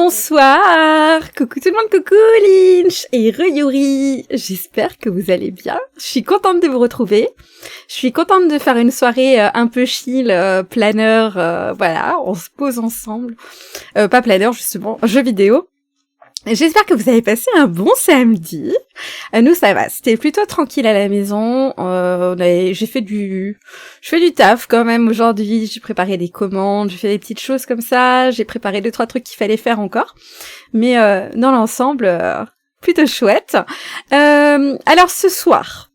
Bonsoir. Coucou tout le monde, coucou Lynch et Re-Yuri. J'espère que vous allez bien. Je suis contente de vous retrouver. Je suis contente de faire une soirée un peu chill, planeur, voilà, on se pose ensemble. Pas planeur, justement, jeu vidéo. J'espère que vous avez passé un bon samedi. Nous, ça va. C'était plutôt tranquille à la maison. Je fais du taf quand même aujourd'hui. J'ai préparé des commandes, j'ai fait des petites choses comme ça. J'ai préparé 2-3 trucs qu'il fallait faire encore. Mais dans l'ensemble, plutôt chouette. Alors ce soir,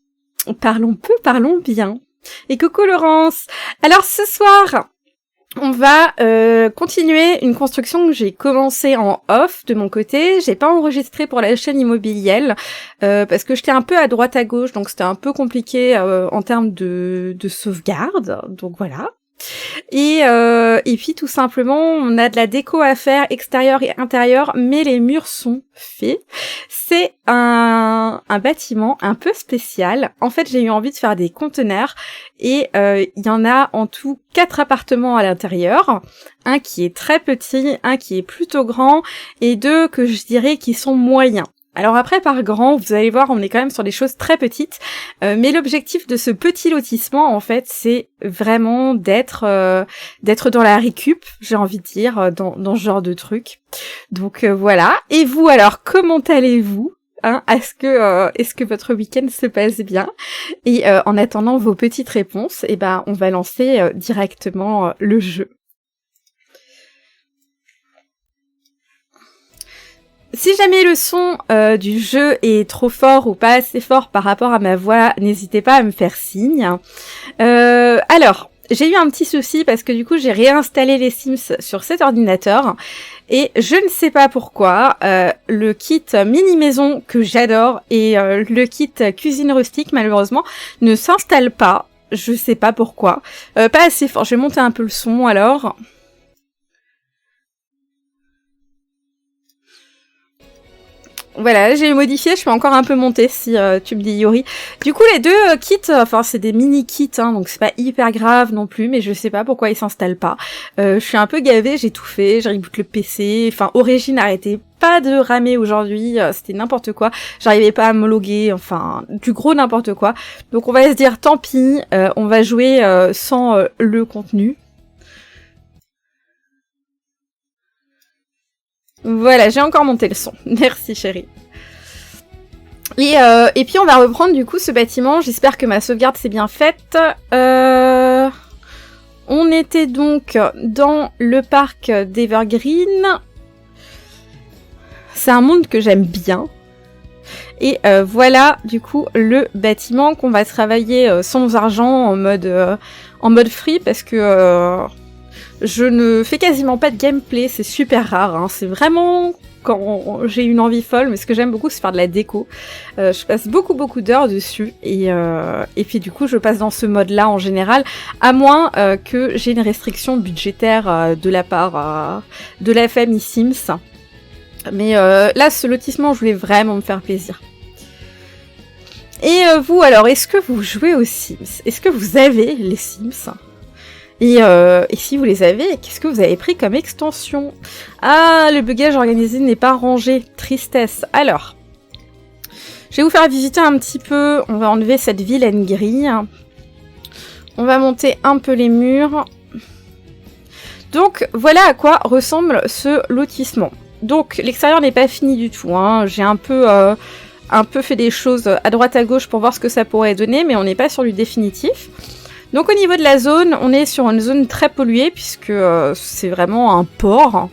parlons peu, parlons bien. Et coucou Laurence. Alors ce soir, on va continuer une construction que j'ai commencée en off de mon côté. J'ai pas enregistré pour la chaîne Immobilielle parce que j'étais un peu à droite à gauche, donc c'était un peu compliqué en termes de sauvegarde. Donc voilà. Et puis tout simplement, on a de la déco à faire extérieur et intérieur, mais les murs sont faits. C'est un bâtiment un peu spécial. En fait, j'ai eu envie de faire des conteneurs et il y en a en tout 4 appartements à l'intérieur. Un qui est très petit, un qui est plutôt grand et 2 que je dirais qui sont moyens. Alors après, par grand, vous allez voir, on est quand même sur des choses très petites, mais l'objectif de ce petit lotissement, en fait, c'est vraiment d'être dans la récup, j'ai envie de dire, dans ce genre de truc. Donc voilà. Et vous, alors, comment allez-vous ? Est-ce que votre week-end se passe bien ? Et en attendant vos petites réponses, on va lancer directement le jeu. Si jamais le son du jeu est trop fort ou pas assez fort par rapport à ma voix, n'hésitez pas à me faire signe. Alors, j'ai eu un petit souci parce que du coup, j'ai réinstallé les Sims sur cet ordinateur et je ne sais pas pourquoi, le kit mini maison que j'adore et le kit cuisine rustique, malheureusement, ne s'installe pas. Je sais pas pourquoi. Pas assez fort. Je vais monter un peu le son alors. Voilà, j'ai modifié, je peux encore un peu monter si tu me dis Yuri. Du coup, les deux kits, c'est des mini kits, donc c'est pas hyper grave non plus, mais je sais pas pourquoi ils s'installent pas. Je suis un peu gavée, j'ai tout fait, j'ai reboot le PC, Origin arrêtait pas de ramer aujourd'hui, c'était n'importe quoi. J'arrivais pas à me loguer, du gros n'importe quoi. Donc on va se dire tant pis, on va jouer sans le contenu. Voilà, j'ai encore monté le son. Merci chérie. Et puis on va reprendre du coup ce bâtiment. J'espère que ma sauvegarde s'est bien faite. On était donc dans le parc d'Evergreen. C'est un monde que j'aime bien. Et voilà du coup le bâtiment qu'on va travailler sans argent en mode free parce que... je ne fais quasiment pas de gameplay, c'est super rare, c'est vraiment quand j'ai une envie folle, mais ce que j'aime beaucoup c'est faire de la déco. Je passe beaucoup d'heures dessus, et puis du coup je passe dans ce mode-là en général, à moins que j'ai une restriction budgétaire de la part de la famille Sims. Mais là, ce lotissement, je voulais vraiment me faire plaisir. Et vous alors, est-ce que vous jouez aux Sims ? Est-ce que vous avez les Sims ? Et si vous les avez, qu'est-ce que vous avez pris comme extension ? Ah, le bugage organisé n'est pas rangé. Tristesse. Alors, je vais vous faire visiter un petit peu. On va enlever cette vilaine grille. On va monter un peu les murs. Donc, voilà à quoi ressemble ce lotissement. Donc, l'extérieur n'est pas fini du tout. J'ai un peu fait des choses à droite à gauche pour voir ce que ça pourrait donner, mais on n'est pas sur du définitif. Donc au niveau de la zone, on est sur une zone très polluée puisque c'est vraiment un port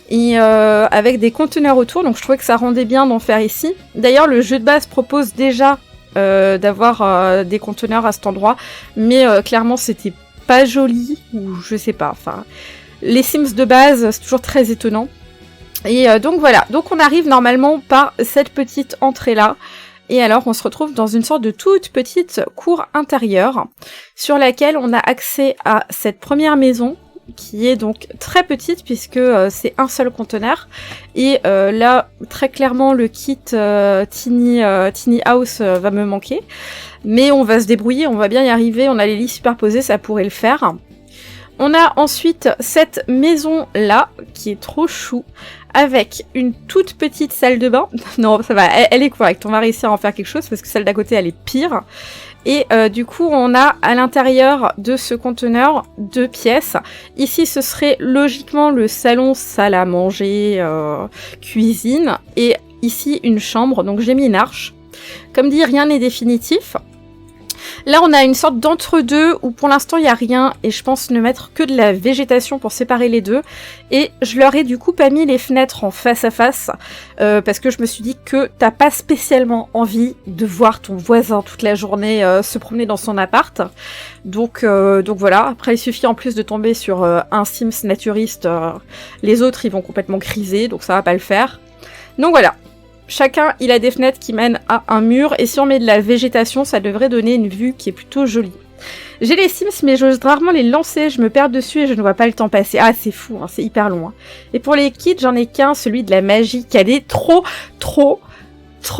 et avec des conteneurs autour, donc je trouvais que ça rendait bien d'en faire ici. D'ailleurs le jeu de base propose déjà d'avoir des conteneurs à cet endroit, mais clairement c'était pas joli ou je sais pas, les Sims de base c'est toujours très étonnant. Et donc voilà, donc on arrive normalement par cette petite entrée là. Et alors, on se retrouve dans une sorte de toute petite cour intérieure sur laquelle on a accès à cette première maison qui est donc très petite puisque c'est un seul conteneur. Et là, très clairement, le kit Tiny House va me manquer. Mais on va se débrouiller, on va bien y arriver, on a les lits superposés, ça pourrait le faire. On a ensuite cette maison-là, qui est trop chou, avec une toute petite salle de bain. Non, ça va, elle est correcte, on va réussir à en faire quelque chose, parce que celle d'à côté, elle est pire. Et du coup, on a à l'intérieur de ce conteneur 2 pièces. Ici, ce serait logiquement le salon, salle à manger, cuisine. Et ici, une chambre, donc j'ai mis une arche. Comme dit, rien n'est définitif. Là, on a une sorte d'entre-deux où pour l'instant, il n'y a rien et je pense ne mettre que de la végétation pour séparer les deux. Et je leur ai du coup pas mis les fenêtres en face à face parce que je me suis dit que t'as pas spécialement envie de voir ton voisin toute la journée se promener dans son appart. Donc voilà, après il suffit en plus de tomber sur un Sims naturiste, les autres ils vont complètement criser, donc ça va pas le faire. Donc voilà. Chacun, il a des fenêtres qui mènent à un mur, et si on met de la végétation, ça devrait donner une vue qui est plutôt jolie. J'ai les Sims, mais j'ose rarement les lancer, je me perds dessus et je ne vois pas le temps passer. Ah, c'est fou, hein, c'est hyper long. Hein. Et pour les kits, j'en ai qu'un, celui de la magie, qui a des trop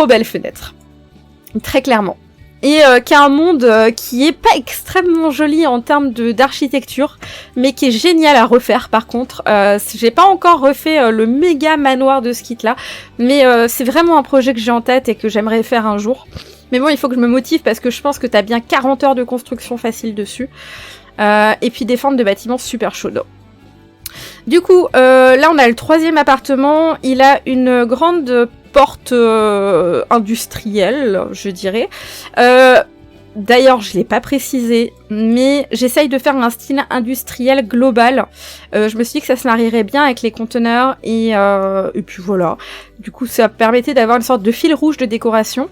belles fenêtres. Très clairement. Et qui a un monde qui est pas extrêmement joli en termes d'architecture, mais qui est génial à refaire par contre. J'ai pas encore refait le méga manoir de ce kit là, mais c'est vraiment un projet que j'ai en tête et que j'aimerais faire un jour. Mais bon, il faut que je me motive parce que je pense que t'as bien 40 heures de construction facile dessus. Et puis des formes de bâtiments super chaudes. Du coup, là on a le 3e appartement, il a une grande porte industrielle, je dirais. D'ailleurs, je l'ai pas précisé, mais j'essaye de faire un style industriel global. Je me suis dit que ça se marierait bien avec les conteneurs et puis voilà. Du coup, ça permettait d'avoir une sorte de fil rouge de décoration.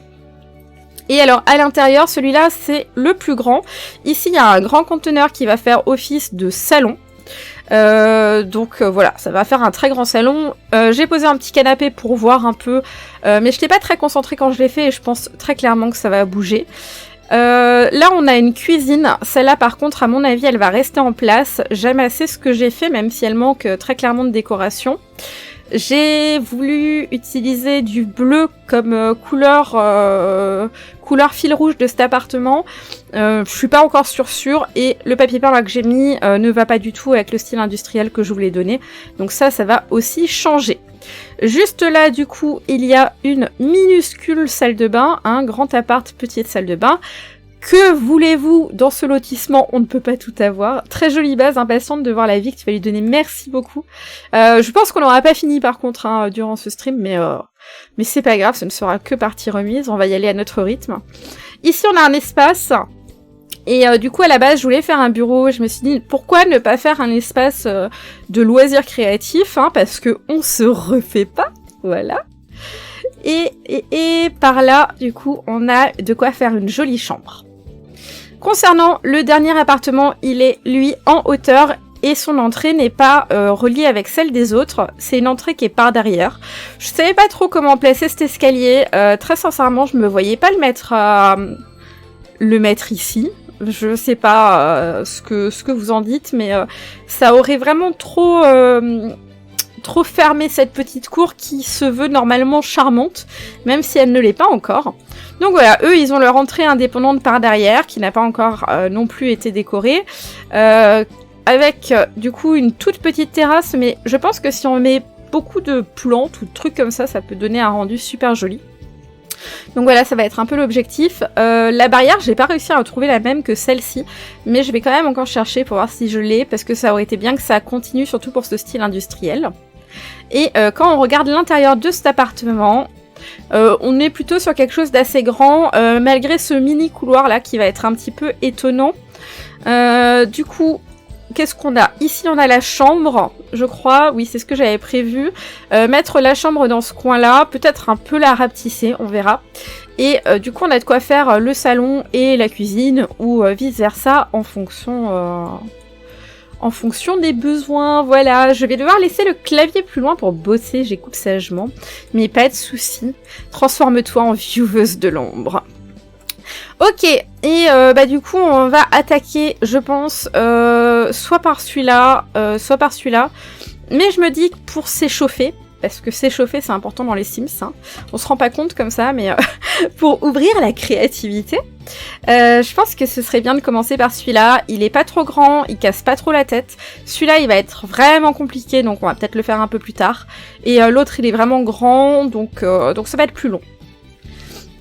Et alors, à l'intérieur, celui-là, c'est le plus grand. Ici, il y a un grand conteneur qui va faire office de salon. Donc voilà, ça va faire un très grand salon. J'ai posé un petit canapé pour voir un peu, mais je n'étais pas très concentrée quand je l'ai fait et je pense très clairement que ça va bouger. Là on a une cuisine, celle-là par contre à mon avis elle va rester en place. J'aime assez ce que j'ai fait même si elle manque très clairement de décoration. J'ai voulu utiliser du bleu comme couleur fil rouge de cet appartement. Je suis pas encore sûre et le papier peint là que j'ai mis ne va pas du tout avec le style industriel que je voulais donner. Donc ça va aussi changer. Juste là du coup il y a une minuscule salle de bain, un grand appart, petite salle de bain. Que voulez-vous dans ce lotissement? On ne peut pas tout avoir. Très jolie base, impatiente de voir la vie que tu vas lui donner. Merci beaucoup. Je pense qu'on n'aura pas fini par contre hein, durant ce stream, mais c'est pas grave, ce ne sera que partie remise. On va y aller à notre rythme. Ici, on a un espace. Et du coup, à la base, je voulais faire un bureau. Je me suis dit, pourquoi ne pas faire un espace de loisirs créatifs hein, parce que on se refait pas. Voilà. Et par là, du coup, on a de quoi faire une jolie chambre. Concernant le dernier appartement, il est, lui, en hauteur et son entrée n'est pas reliée avec celle des autres. C'est une entrée qui est par derrière. Je savais pas trop comment placer cet escalier. Très sincèrement, je me voyais pas le mettre ici. Je sais pas ce que vous en dites, mais ça aurait vraiment trop fermé cette petite cour qui se veut normalement charmante, même si elle ne l'est pas encore. Donc voilà, eux, ils ont leur entrée indépendante par derrière, qui n'a pas encore non plus été décorée, avec du coup une toute petite terrasse, mais je pense que si on met beaucoup de plantes ou de trucs comme ça peut donner un rendu super joli. Donc voilà, ça va être un peu l'objectif. La barrière, j'ai pas réussi à retrouver la même que celle-ci, mais je vais quand même encore chercher pour voir si je l'ai, parce que ça aurait été bien que ça continue, surtout pour ce style industriel. Et quand on regarde l'intérieur de cet appartement, on est plutôt sur quelque chose d'assez grand, malgré ce mini couloir là qui va être un petit peu étonnant. Du coup, qu'est-ce qu'on a? Ici on a la chambre, je crois, oui c'est ce que j'avais prévu. Mettre la chambre dans ce coin là, peut-être un peu la rapetisser, on verra. Et du coup on a de quoi faire le salon et la cuisine, ou vice versa en fonction des besoins. Voilà, je vais devoir laisser le clavier plus loin pour bosser, j'écoute sagement, mais pas de soucis. Transforme-toi en vieweuse de l'ombre. Ok, et du coup on va attaquer, je pense, soit par celui-là, soit par celui-là. Mais je me dis que pour s'échauffer, parce que s'échauffer c'est important dans les Sims, hein. On se rend pas compte comme ça, mais pour ouvrir la créativité, je pense que ce serait bien de commencer par celui-là. Il est pas trop grand, il casse pas trop la tête. Celui-là il va être vraiment compliqué, donc on va peut-être le faire un peu plus tard. Et l'autre il est vraiment grand, donc ça va être plus long.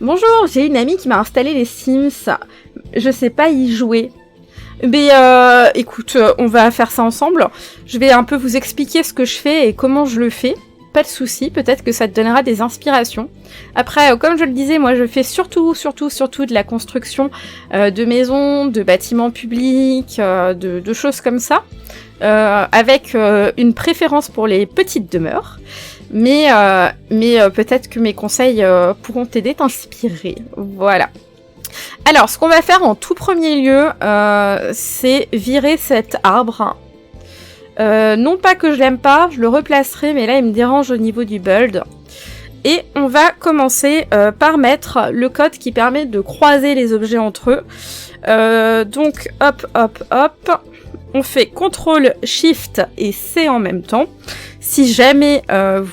Bonjour, j'ai une amie qui m'a installé les Sims. Je sais pas y jouer. Mais écoute, on va faire ça ensemble. Je vais un peu vous expliquer ce que je fais et comment je le fais. Pas de souci, peut-être que ça te donnera des inspirations. Après, comme je le disais, moi je fais surtout de la construction de maisons, de bâtiments publics, de choses comme ça, avec une préférence pour les petites demeures. Mais peut-être que mes conseils pourront t'aider, t'inspirer. Voilà. Alors, ce qu'on va faire en tout premier lieu, c'est virer cet arbre. Non pas que je l'aime pas, je le replacerai, mais là il me dérange au niveau du build. Et on va commencer par mettre le code qui permet de croiser les objets entre eux. Donc hop, on fait CTRL, SHIFT et C en même temps. Si jamais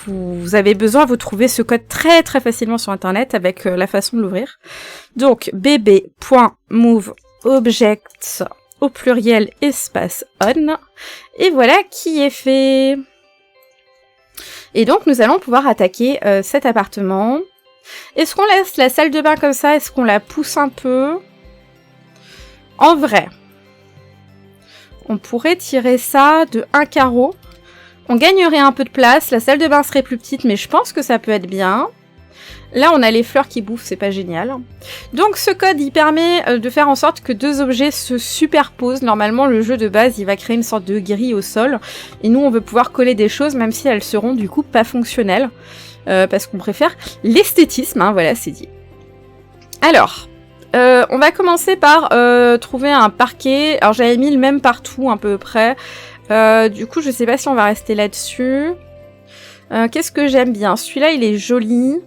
vous avez besoin, vous trouvez ce code très facilement sur internet avec la façon de l'ouvrir. Donc bb.move objects au pluriel espace on. Et voilà qui est fait. Et donc nous allons pouvoir attaquer cet appartement. Est-ce qu'on laisse la salle de bain comme ça? Est-ce qu'on la pousse un peu? En vrai, on pourrait tirer ça de un carreau. On gagnerait un peu de place, la salle de bain serait plus petite, mais je pense que ça peut être bien. Là, on a les fleurs qui bouffent, c'est pas génial. Donc ce code, il permet de faire en sorte que deux objets se superposent. Normalement, le jeu de base, il va créer une sorte de grille au sol. Et nous, on veut pouvoir coller des choses, même si elles seront du coup pas fonctionnelles. Parce qu'on préfère l'esthétisme, hein, voilà, c'est dit. Alors, on va commencer par trouver un parquet. Alors j'avais mis le même partout, à peu près. Du coup, je sais pas si on va rester là-dessus. Qu'est-ce que j'aime bien? Celui-là, il est joli.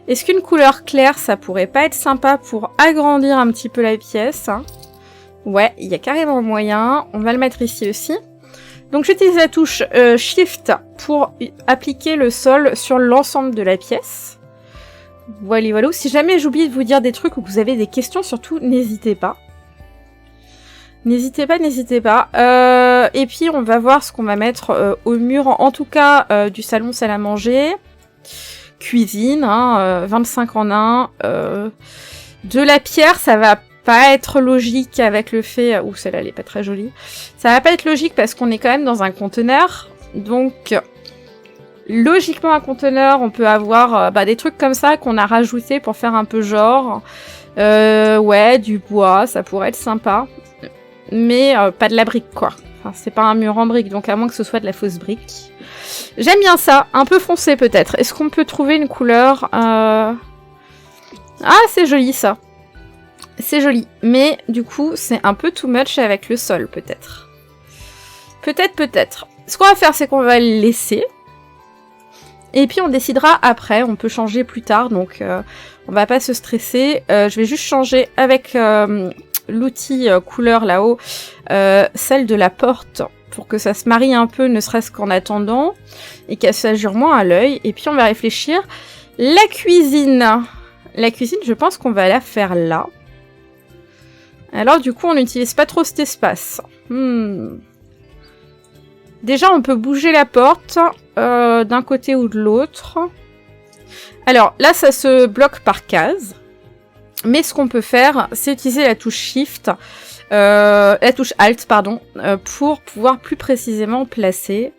Est-ce qu'une couleur claire, ça pourrait pas être sympa pour agrandir un petit peu la pièce? Ouais, il y a carrément moyen. On va le mettre ici aussi. Donc j'utilise la touche Shift pour appliquer le sol sur l'ensemble de la pièce. Voilà. Si jamais j'oublie de vous dire des trucs ou que vous avez des questions, surtout, n'hésitez pas. N'hésitez pas. Et puis on va voir ce qu'on va mettre au mur, en tout cas du salon salle à manger. Cuisine, hein, 25 en 1. De la pierre, ça va pas être logique avec le fait... Ouh, celle-là, elle est pas très jolie. Ça va pas être logique parce qu'on est quand même dans un conteneur. Donc, logiquement, un conteneur, on peut avoir des trucs comme ça qu'on a rajouté pour faire un peu genre. Ouais, du bois, ça pourrait être sympa. Mais pas de la brique, quoi. Enfin, c'est pas un mur en brique, donc à moins que ce soit de la fausse brique. J'aime bien ça, un peu foncé peut-être. Est-ce qu'on peut trouver une couleur Ah, c'est joli ça. C'est joli, mais du coup, c'est un peu too much avec le sol, peut-être. Peut-être. Ce qu'on va faire, c'est qu'on va le laisser. Et puis on décidera après, on peut changer plus tard, donc on va pas se stresser. Je vais juste changer avec l'outil couleur là-haut, celle de la porte, pour que ça se marie un peu, ne serait-ce qu'en attendant, et qu'elle s'assure moins à l'œil. Et puis on va réfléchir. La cuisine, je pense qu'on va la faire là. Alors du coup, on n'utilise pas trop cet espace. Déjà, on peut bouger la porte d'un côté ou de l'autre. Alors là, ça se bloque par case. Mais ce qu'on peut faire, c'est utiliser la touche Shift, la touche Alt, pardon, pour pouvoir plus précisément placer.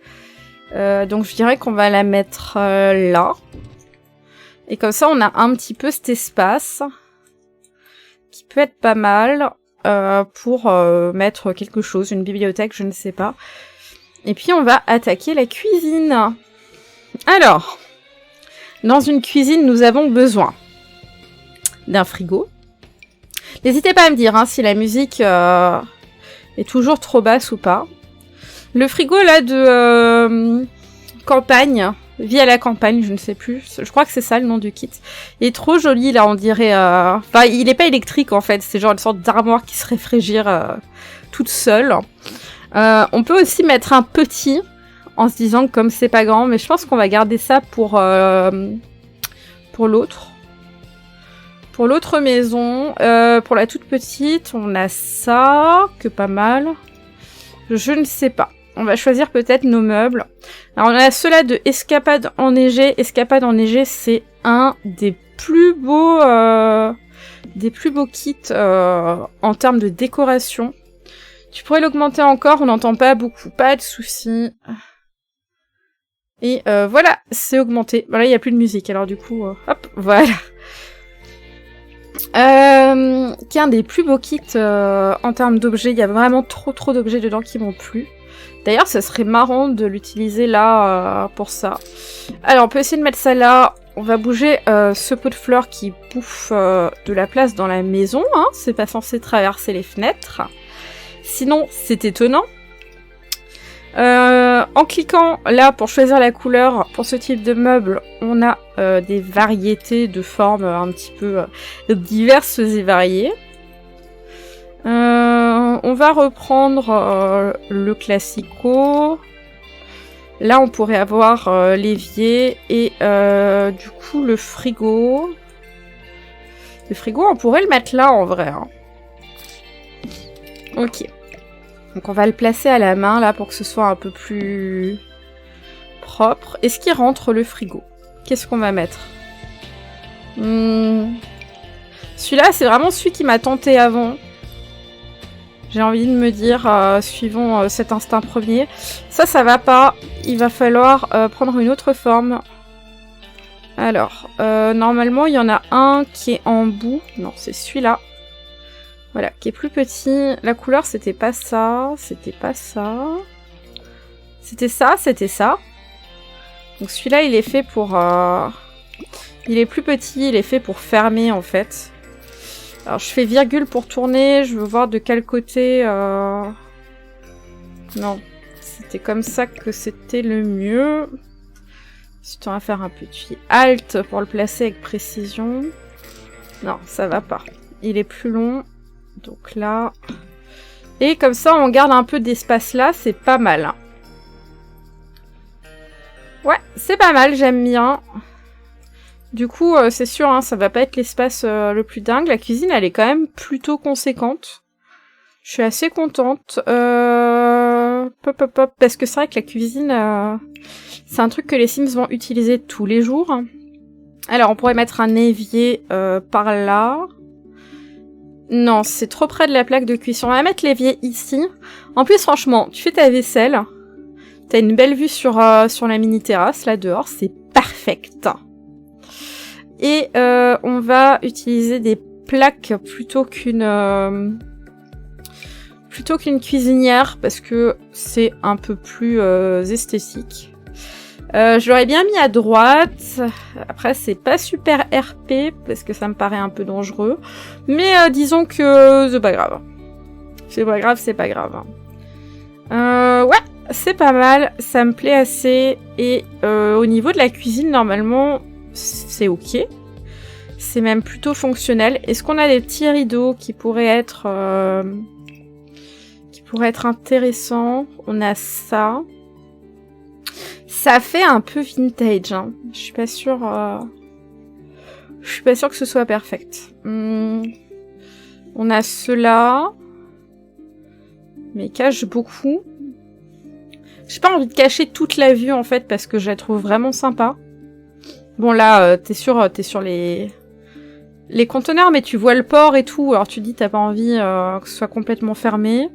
Donc je dirais qu'on va la mettre là. Et comme ça, on a un petit peu cet espace qui peut être pas mal pour mettre quelque chose, une bibliothèque, je ne sais pas. Et puis on va attaquer la cuisine. Alors, dans une cuisine, nous avons besoin d'un frigo. N'hésitez pas à me dire hein, si la musique est toujours trop basse ou pas. Le frigo là de campagne, vie à la campagne, je ne sais plus. Je crois que c'est ça le nom du kit. Il est trop joli là, on dirait... Enfin, il est pas électrique en fait, c'est genre une sorte d'armoire qui se réfrigère toute seule. On peut aussi mettre un petit en se disant que comme c'est pas grand, mais je pense qu'on va garder ça pour l'autre. Pour l'autre maison, pour la toute petite, on a ça, que pas mal. Je ne sais pas. On va choisir peut-être nos meubles. Alors on a ceux-là de Escapade enneigée. Escapade enneigée, c'est un des plus beaux kits en termes de décoration. Tu pourrais l'augmenter encore, on n'entend pas beaucoup, pas de soucis. Et voilà, c'est augmenté. Voilà, il n'y a plus de musique, alors du coup, hop, voilà. Qui est un des plus beaux kits en termes d'objets. Il y a vraiment trop d'objets dedans qui m'ont plu. D'ailleurs, ça serait marrant de l'utiliser là pour ça. Alors, on peut essayer de mettre ça là. On va bouger ce pot de fleurs qui bouffe de la place dans la maison. Hein. C'est pas censé traverser les fenêtres. Sinon, c'est étonnant. En cliquant là pour choisir la couleur pour ce type de meuble, on a des variétés de formes un petit peu diverses et variées. On va reprendre le classico. Là, on pourrait avoir l'évier et du coup le frigo. Le frigo, on pourrait le mettre là en vrai. Hein. Ok. Donc on va le placer à la main là pour que ce soit un peu plus propre. Est-ce qu'il rentre le frigo? Qu'est-ce qu'on va mettre? Celui-là, c'est vraiment celui qui m'a tenté avant. J'ai envie de me dire, suivons cet instinct premier. Ça va pas. Il va falloir prendre une autre forme. Alors, normalement, il y en a un qui est en bout. Non, c'est celui-là. Voilà, qui est plus petit. La couleur, c'était pas ça. C'était pas ça. C'était ça, c'était ça. Donc celui-là, il est fait pour... Il est plus petit, il est fait pour fermer, en fait. Alors, je fais virgule pour tourner. Je veux voir de quel côté... Non. C'était comme ça que c'était le mieux. Ensuite, on va faire un petit alt pour le placer avec précision. Non, ça va pas. Il est plus long. Donc là... Et comme ça, on garde un peu d'espace là. C'est pas mal. Hein. Ouais, c'est pas mal. J'aime bien. Du coup, c'est sûr, hein, ça va pas être l'espace le plus dingue. La cuisine, elle est quand même plutôt conséquente. Je suis assez contente. Parce que c'est vrai que la cuisine, c'est un truc que les Sims vont utiliser tous les jours. Alors, on pourrait mettre un évier par là. Non, c'est trop près de la plaque de cuisson. On va mettre l'évier ici. En plus, franchement, tu fais ta vaisselle. T'as une belle vue sur la mini-terrasse, là, dehors. C'est parfait. Et on va utiliser des plaques plutôt qu'une cuisinière parce que c'est un peu plus esthétique. Je l'aurais bien mis à droite. Après, c'est pas super RP parce que ça me paraît un peu dangereux. Mais disons que c'est pas grave. C'est pas grave, c'est pas grave. Ouais, c'est pas mal. Ça me plaît assez. Et au niveau de la cuisine, normalement, c'est ok. C'est même plutôt fonctionnel. Est-ce qu'on a des petits rideaux qui pourraient être intéressants? On a ça. Ça fait un peu vintage. Hein. Je suis pas sûre que ce soit perfect. On a ceux-là. Mais ils cachent beaucoup. J'ai pas envie de cacher toute la vue en fait parce que je la trouve vraiment sympa. Bon là, t'es sur les conteneurs, mais tu vois le port et tout. Alors tu dis t'as pas envie que ce soit complètement fermé.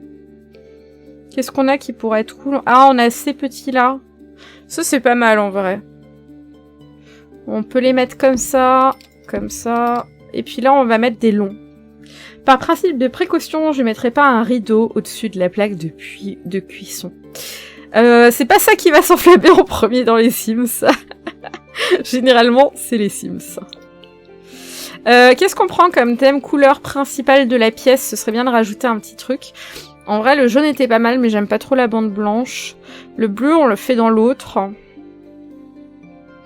Qu'est-ce qu'on a qui pourrait être cool? Ah, on a ces petits-là. Ça, c'est pas mal, en vrai. On peut les mettre comme ça. Et puis là, on va mettre des longs. Par principe de précaution, je mettrai pas un rideau au-dessus de la plaque de cuisson. C'est pas ça qui va s'enflammer en premier dans les Sims. Généralement, c'est les Sims. Qu'est-ce qu'on prend comme thème couleur principale de la pièce? Ce serait bien de rajouter un petit truc. En vrai, le jaune était pas mal, mais j'aime pas trop la bande blanche. Le bleu, on le fait dans l'autre.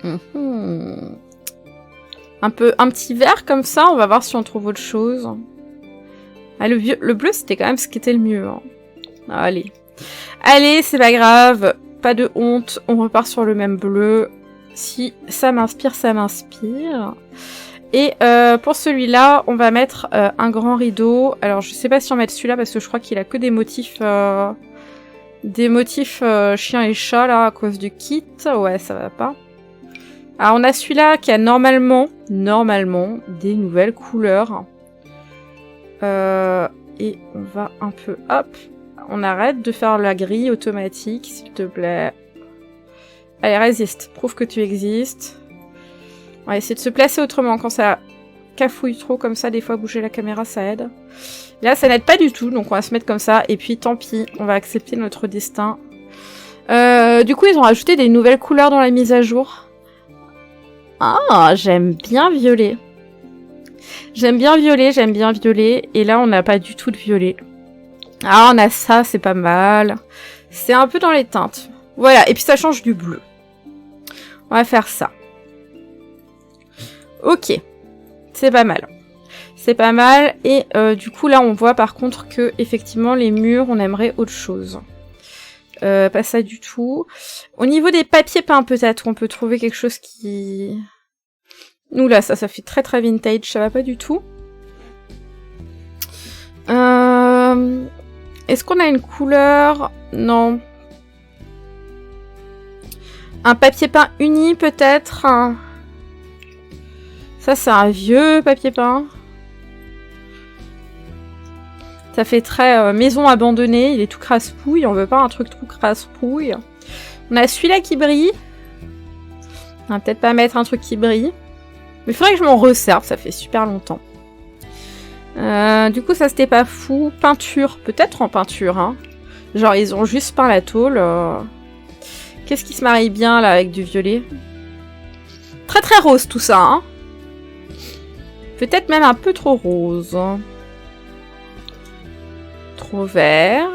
Un petit vert comme ça, on va voir si on trouve autre chose. Ah, le bleu, c'était quand même ce qui était le mieux. Hein. Allez, c'est pas grave. pas de honte, on repart sur le même bleu. Si ça m'inspire, ça m'inspire. Et pour celui-là, on va mettre un grand rideau. Alors, je sais pas si on va mettre celui-là parce que je crois qu'il a que des motifs chien et chat là à cause du kit. Ouais, ça va pas. Alors, on a celui-là qui a normalement des nouvelles couleurs. Et on va un peu, hop, on arrête de faire la grille automatique, s'il te plaît. Allez, résiste, prouve que tu existes. On va essayer de se placer autrement quand ça cafouille trop comme ça. Des fois, bouger la caméra, ça aide. Là, ça n'aide pas du tout, donc on va se mettre comme ça. Et puis, tant pis, on va accepter notre destin. Du coup, ils ont rajouté des nouvelles couleurs dans la mise à jour. Ah, j'aime bien violet. J'aime bien violet. Et là, on n'a pas du tout de violet. Ah, on a ça, c'est pas mal. C'est un peu dans les teintes. Voilà, et puis ça change du bleu. On va faire ça. Ok, c'est pas mal. C'est pas mal. Et du coup, là, on voit par contre que effectivement les murs, on aimerait autre chose. Pas ça du tout. Au niveau des papiers peints, peut-être, on peut trouver quelque chose qui... Nous, là, ça fait très très vintage. Ça va pas du tout. Est-ce qu'on a une couleur? Non. Un papier peint uni, peut-être. Ça, c'est un vieux papier peint. Ça fait très maison abandonnée. Il est tout crasse-pouille. On veut pas un truc tout crasse-pouille. On a celui-là qui brille. On va peut-être pas mettre un truc qui brille. Mais il faudrait que je m'en resserve. Ça fait super longtemps. Du coup, ça, c'était pas fou. Peinture. Peut-être en peinture. Hein. Genre, ils ont juste peint la tôle. Qu'est-ce qui se marie bien, là, avec du violet? Très très rose, tout ça, hein. Peut-être même un peu trop rose. Trop vert.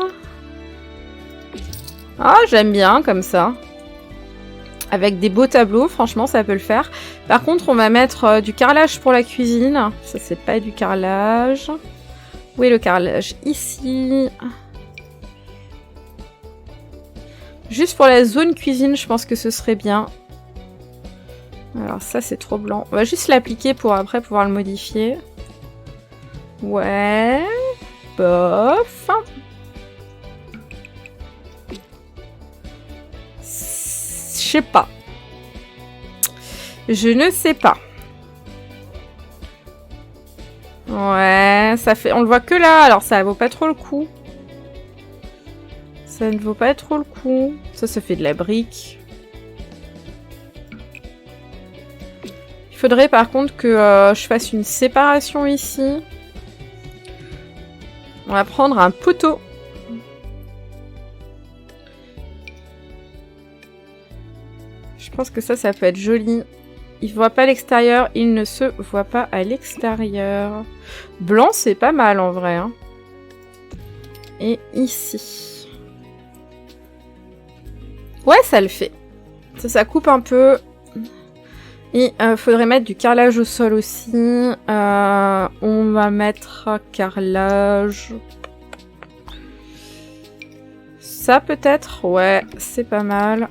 Ah, j'aime bien, comme ça. Avec des beaux tableaux, franchement, ça peut le faire. Par contre, on va mettre du carrelage pour la cuisine. Ça, c'est pas du carrelage. Où est le carrelage? Ici. Juste pour la zone cuisine, je pense que ce serait bien. Alors ça, c'est trop blanc. On va juste l'appliquer pour après pouvoir le modifier. Ouais. Bof. Je sais pas. Je ne sais pas. Ouais, ça fait... On le voit que là, alors ça vaut pas trop le coup. Ça ne vaut pas trop le coup. Ça fait de la brique. Il faudrait par contre que je fasse une séparation ici. On va prendre un poteau. Je pense que ça peut être joli. Il ne voit pas l'extérieur, il ne se voit pas à l'extérieur. Blanc, c'est pas mal en vrai. Hein. Et ici. Ouais, ça le fait. Ça coupe un peu. Et faudrait mettre du carrelage au sol aussi. On va mettre carrelage. Ça peut-être. Ouais, c'est pas mal.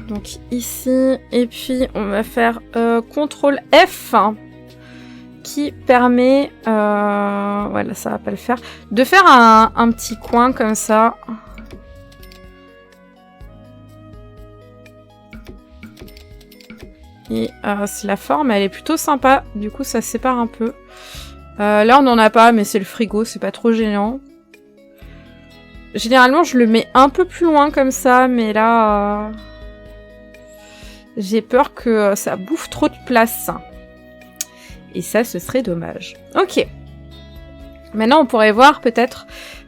Donc ici. Et puis on va faire CTRL F. Qui permet... voilà, ça va pas le faire. De faire un petit coin comme ça. Et la forme, elle est plutôt sympa. Du coup, ça sépare un peu. Là, on n'en a pas, mais c'est le frigo. C'est pas trop gênant. Généralement, je le mets un peu plus loin comme ça. Mais là... j'ai peur que ça bouffe trop de place. Et ça, ce serait dommage. Ok. Maintenant, on pourrait voir peut-être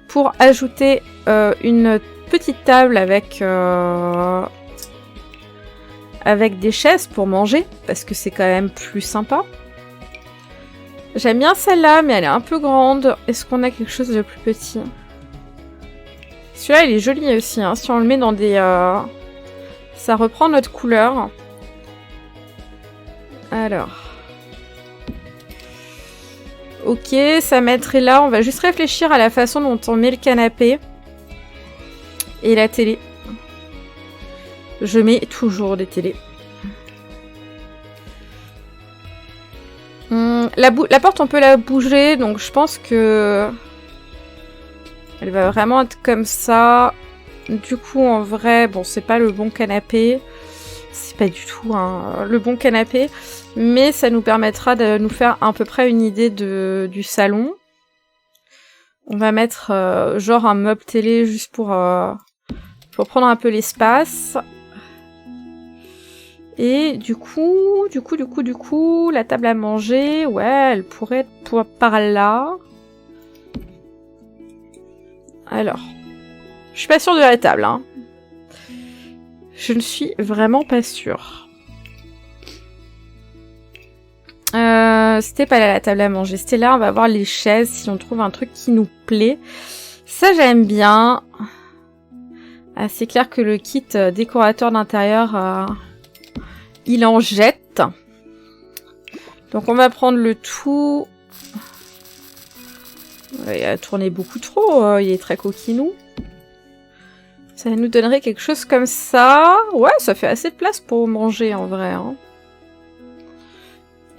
pour ajouter une petite table avec... avec des chaises pour manger, parce que c'est quand même plus sympa. J'aime bien celle-là, mais elle est un peu grande. Est-ce qu'on a quelque chose de plus petit? Celui-là, il est joli aussi. Hein. Si on le met dans des... ça reprend notre couleur. Alors... Ok, ça mettrait là. On va juste réfléchir à la façon dont on met le canapé. Et la télé. Je mets toujours des télés. La porte, on peut la bouger, donc je pense que... Elle va vraiment être comme ça. Du coup, en vrai, bon, c'est pas le bon canapé. C'est pas du tout le bon canapé. Mais ça nous permettra de nous faire à peu près une idée du salon. On va mettre genre un meuble télé juste pour prendre un peu l'espace. Et du coup, la table à manger, ouais, elle pourrait être par là. Alors, je suis pas sûre de la table, hein. Je ne suis vraiment pas sûre. C'était pas là la table à manger, c'était là, on va voir les chaises, si on trouve un truc qui nous plaît. Ça, j'aime bien. Ah, c'est clair que le kit décorateur d'intérieur, il en jette. Donc on va prendre le tout. Il a tourné beaucoup trop, il est très coquinou. Ça nous donnerait quelque chose comme ça. Ouais, ça fait assez de place pour manger en vrai. Hein.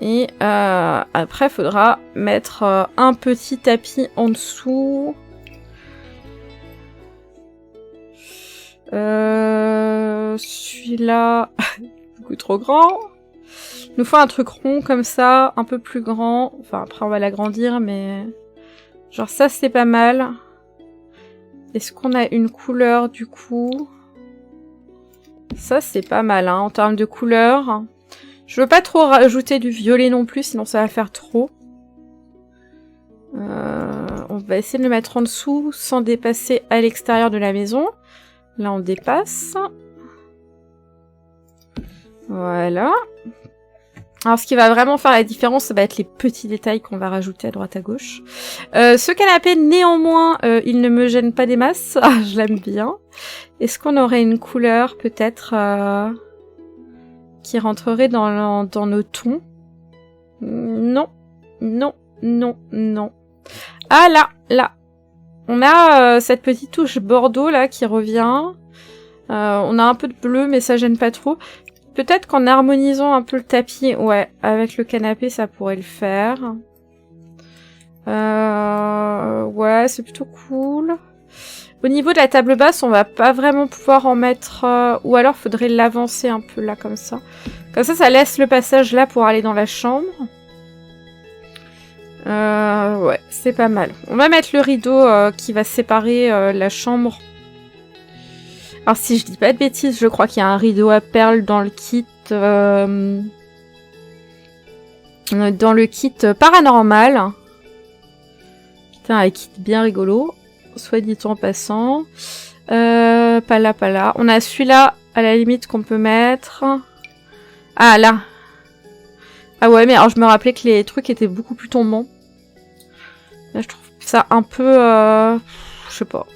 Et après, il faudra mettre un petit tapis en dessous. Celui-là, beaucoup trop grand. Il nous faut un truc rond comme ça, un peu plus grand. Enfin, après, on va l'agrandir, mais... Genre ça, c'est pas mal. Est-ce qu'on a une couleur, du coup? Ça, c'est pas mal, hein, en termes de couleur. Je veux pas trop rajouter du violet non plus, sinon ça va faire trop. On va essayer de le mettre en dessous, sans dépasser à l'extérieur de la maison. Là, on dépasse. Voilà. Alors, ce qui va vraiment faire la différence, ça va être les petits détails qu'on va rajouter à droite à gauche. Ce canapé, néanmoins, il ne me gêne pas des masses. Je l'aime bien. Est-ce qu'on aurait une couleur, peut-être, qui rentrerait dans nos tons? Non. Non. Non. Non. Ah, là. On a cette petite touche bordeaux, là, qui revient. On a un peu de bleu, mais ça gêne pas trop. Peut-être qu'en harmonisant un peu le tapis, ouais, avec le canapé, ça pourrait le faire. Ouais, c'est plutôt cool. Au niveau de la table basse, on va pas vraiment pouvoir en mettre... ou alors, faudrait l'avancer un peu là, comme ça. Comme ça laisse le passage là pour aller dans la chambre. Ouais, c'est pas mal. On va mettre le rideau qui va séparer la chambre. Alors si je dis pas de bêtises, je crois qu'il y a un rideau à perles dans le kit paranormal. Putain, un kit bien rigolo, soit dit en passant. Pas là. On a celui-là à la limite qu'on peut mettre. Ah là. Ah ouais, mais alors je me rappelais que les trucs étaient beaucoup plus tombants. Là, je trouve ça un peu, je sais pas.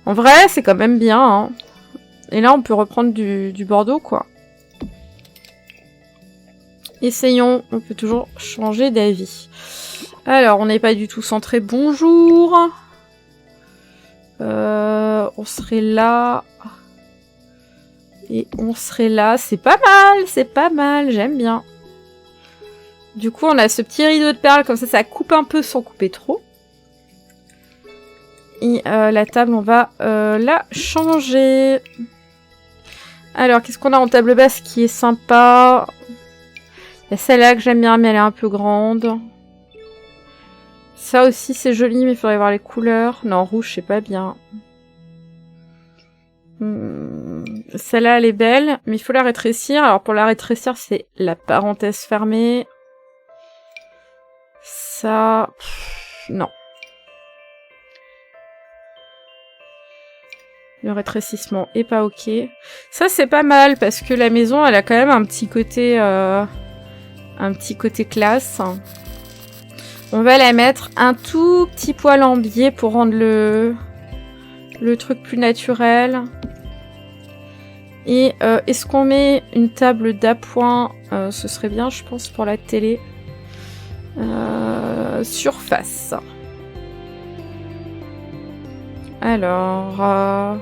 En vrai, c'est quand même bien, hein. Et là, on peut reprendre du bordeaux, quoi. Essayons, on peut toujours changer d'avis. Alors, on n'est pas du tout centré. Bonjour. On serait là. Et on serait là. C'est pas mal, j'aime bien. Du coup, on a ce petit rideau de perles, comme ça coupe un peu sans couper trop. Et la table, on va la changer. Alors, qu'est-ce qu'on a en table basse qui est sympa? Il y a celle-là que j'aime bien, mais elle est un peu grande. Ça aussi, c'est joli, mais il faudrait voir les couleurs. Non, rouge, c'est pas bien. Celle-là, elle est belle, mais il faut la rétrécir. Alors, pour la rétrécir, c'est la parenthèse fermée. Ça... non. Le rétrécissement est pas ok. Ça, c'est pas mal, parce que la maison, elle a quand même un petit côté classe. On va la mettre un tout petit poil en biais pour rendre le truc plus naturel. Et est-ce qu'on met une table d'appoint? Ce serait bien, je pense, pour la télé. Surface. Alors...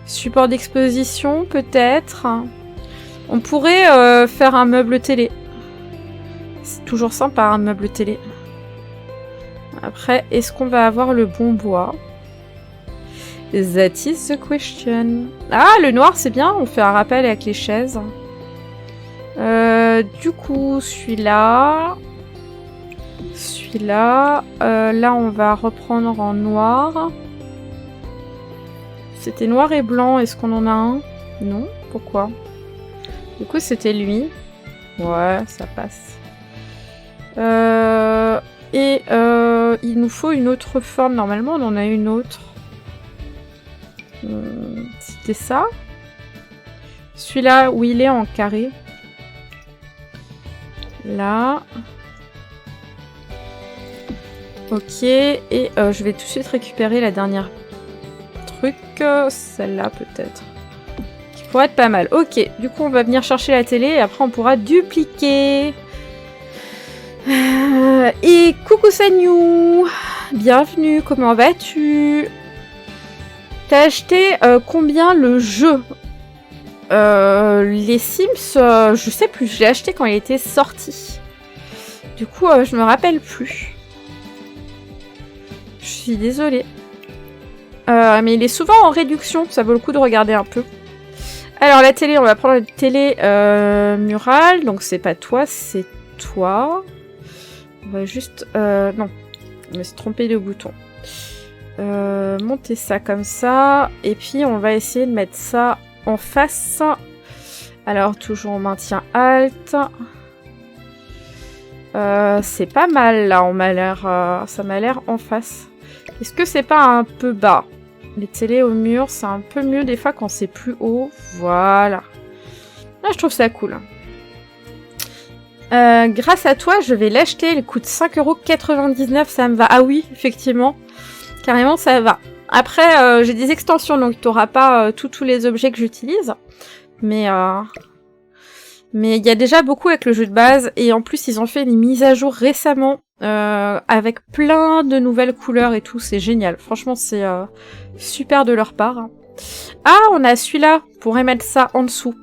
Support d'exposition, peut-être. On pourrait faire un meuble télé. C'est toujours sympa, un meuble télé. Après, est-ce qu'on va avoir le bon bois? That is the question. Ah, le noir, c'est bien. On fait un rappel avec les chaises. Du coup, celui-là... Celui-là... là, on va reprendre en noir. C'était noir et blanc. Est-ce qu'on en a un? Non? Pourquoi? Du coup, c'était lui. Ouais, ça passe. Il nous faut une autre forme. Normalement, on en a une autre. C'était ça? Celui-là, où il est en carré. Là. Ok. Et je vais tout de suite récupérer la dernière truc. Celle-là, peut-être. Qui pourrait être pas mal. Ok. Du coup, on va venir chercher la télé et après, on pourra dupliquer. Et coucou Sanyou, bienvenue, comment vas-tu? T'as acheté combien le jeu? Les Sims, je sais plus, je l'ai acheté quand il était sorti. Du coup, je me rappelle plus. Je suis désolée. Mais il est souvent en réduction, ça vaut le coup de regarder un peu. Alors la télé, on va prendre la télé murale, donc c'est pas toi, c'est toi. On va juste... non, je me suis trompée de bouton. Monter ça comme ça. Et puis, on va essayer de mettre ça en face. Alors, toujours on maintient Alt. C'est pas mal, là. On m'a l'air, ça m'a l'air en face. Est-ce que c'est pas un peu bas? Les télés au mur, c'est un peu mieux des fois quand c'est plus haut. Voilà. Là, je trouve ça cool. Grâce à toi, je vais l'acheter. Il coûte 5,99 €, ça me va. Ah oui, effectivement. Carrément, ça va. Après, j'ai des extensions, donc tu n'auras pas tous les objets que j'utilise. Mais il y a déjà beaucoup avec le jeu de base. Et en plus, ils ont fait des mises à jour récemment. Avec plein de nouvelles couleurs et tout. C'est génial. Franchement, c'est super de leur part. Ah, on a celui-là. On pourrait mettre ça en dessous.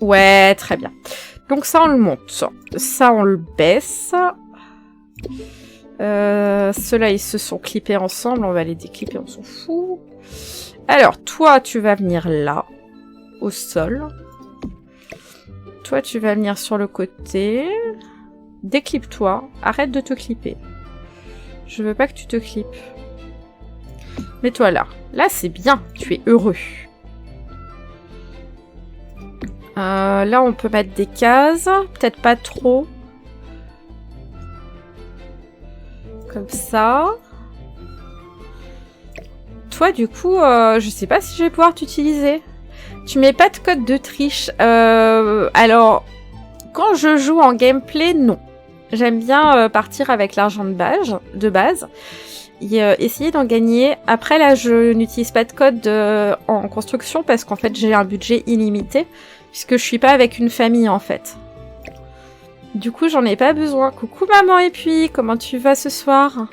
Ouais, très bien. Donc ça, on le monte. Ça, on le baisse. Ceux-là, ils se sont clippés ensemble. On va les déclipper, on s'en fout. Alors, toi, tu vas venir là, au sol. Toi, tu vas venir sur le côté. Déclippe-toi. Arrête de te clipper. Je veux pas que tu te clippes. Mets-toi là. Là, c'est bien. Tu es heureux. Là, on peut mettre des cases. Peut-être pas trop. Comme ça. Toi, du coup, je sais pas si je vais pouvoir t'utiliser. Tu mets pas de code de triche. Alors, quand je joue en gameplay, non. J'aime bien partir avec l'argent de base. Et essayer d'en gagner. Après, là, je n'utilise pas de code en construction parce qu'en fait, j'ai un budget illimité. Puisque je suis pas avec une famille, en fait. Du coup, j'en ai pas besoin. Coucou maman, et puis, comment tu vas ce soir?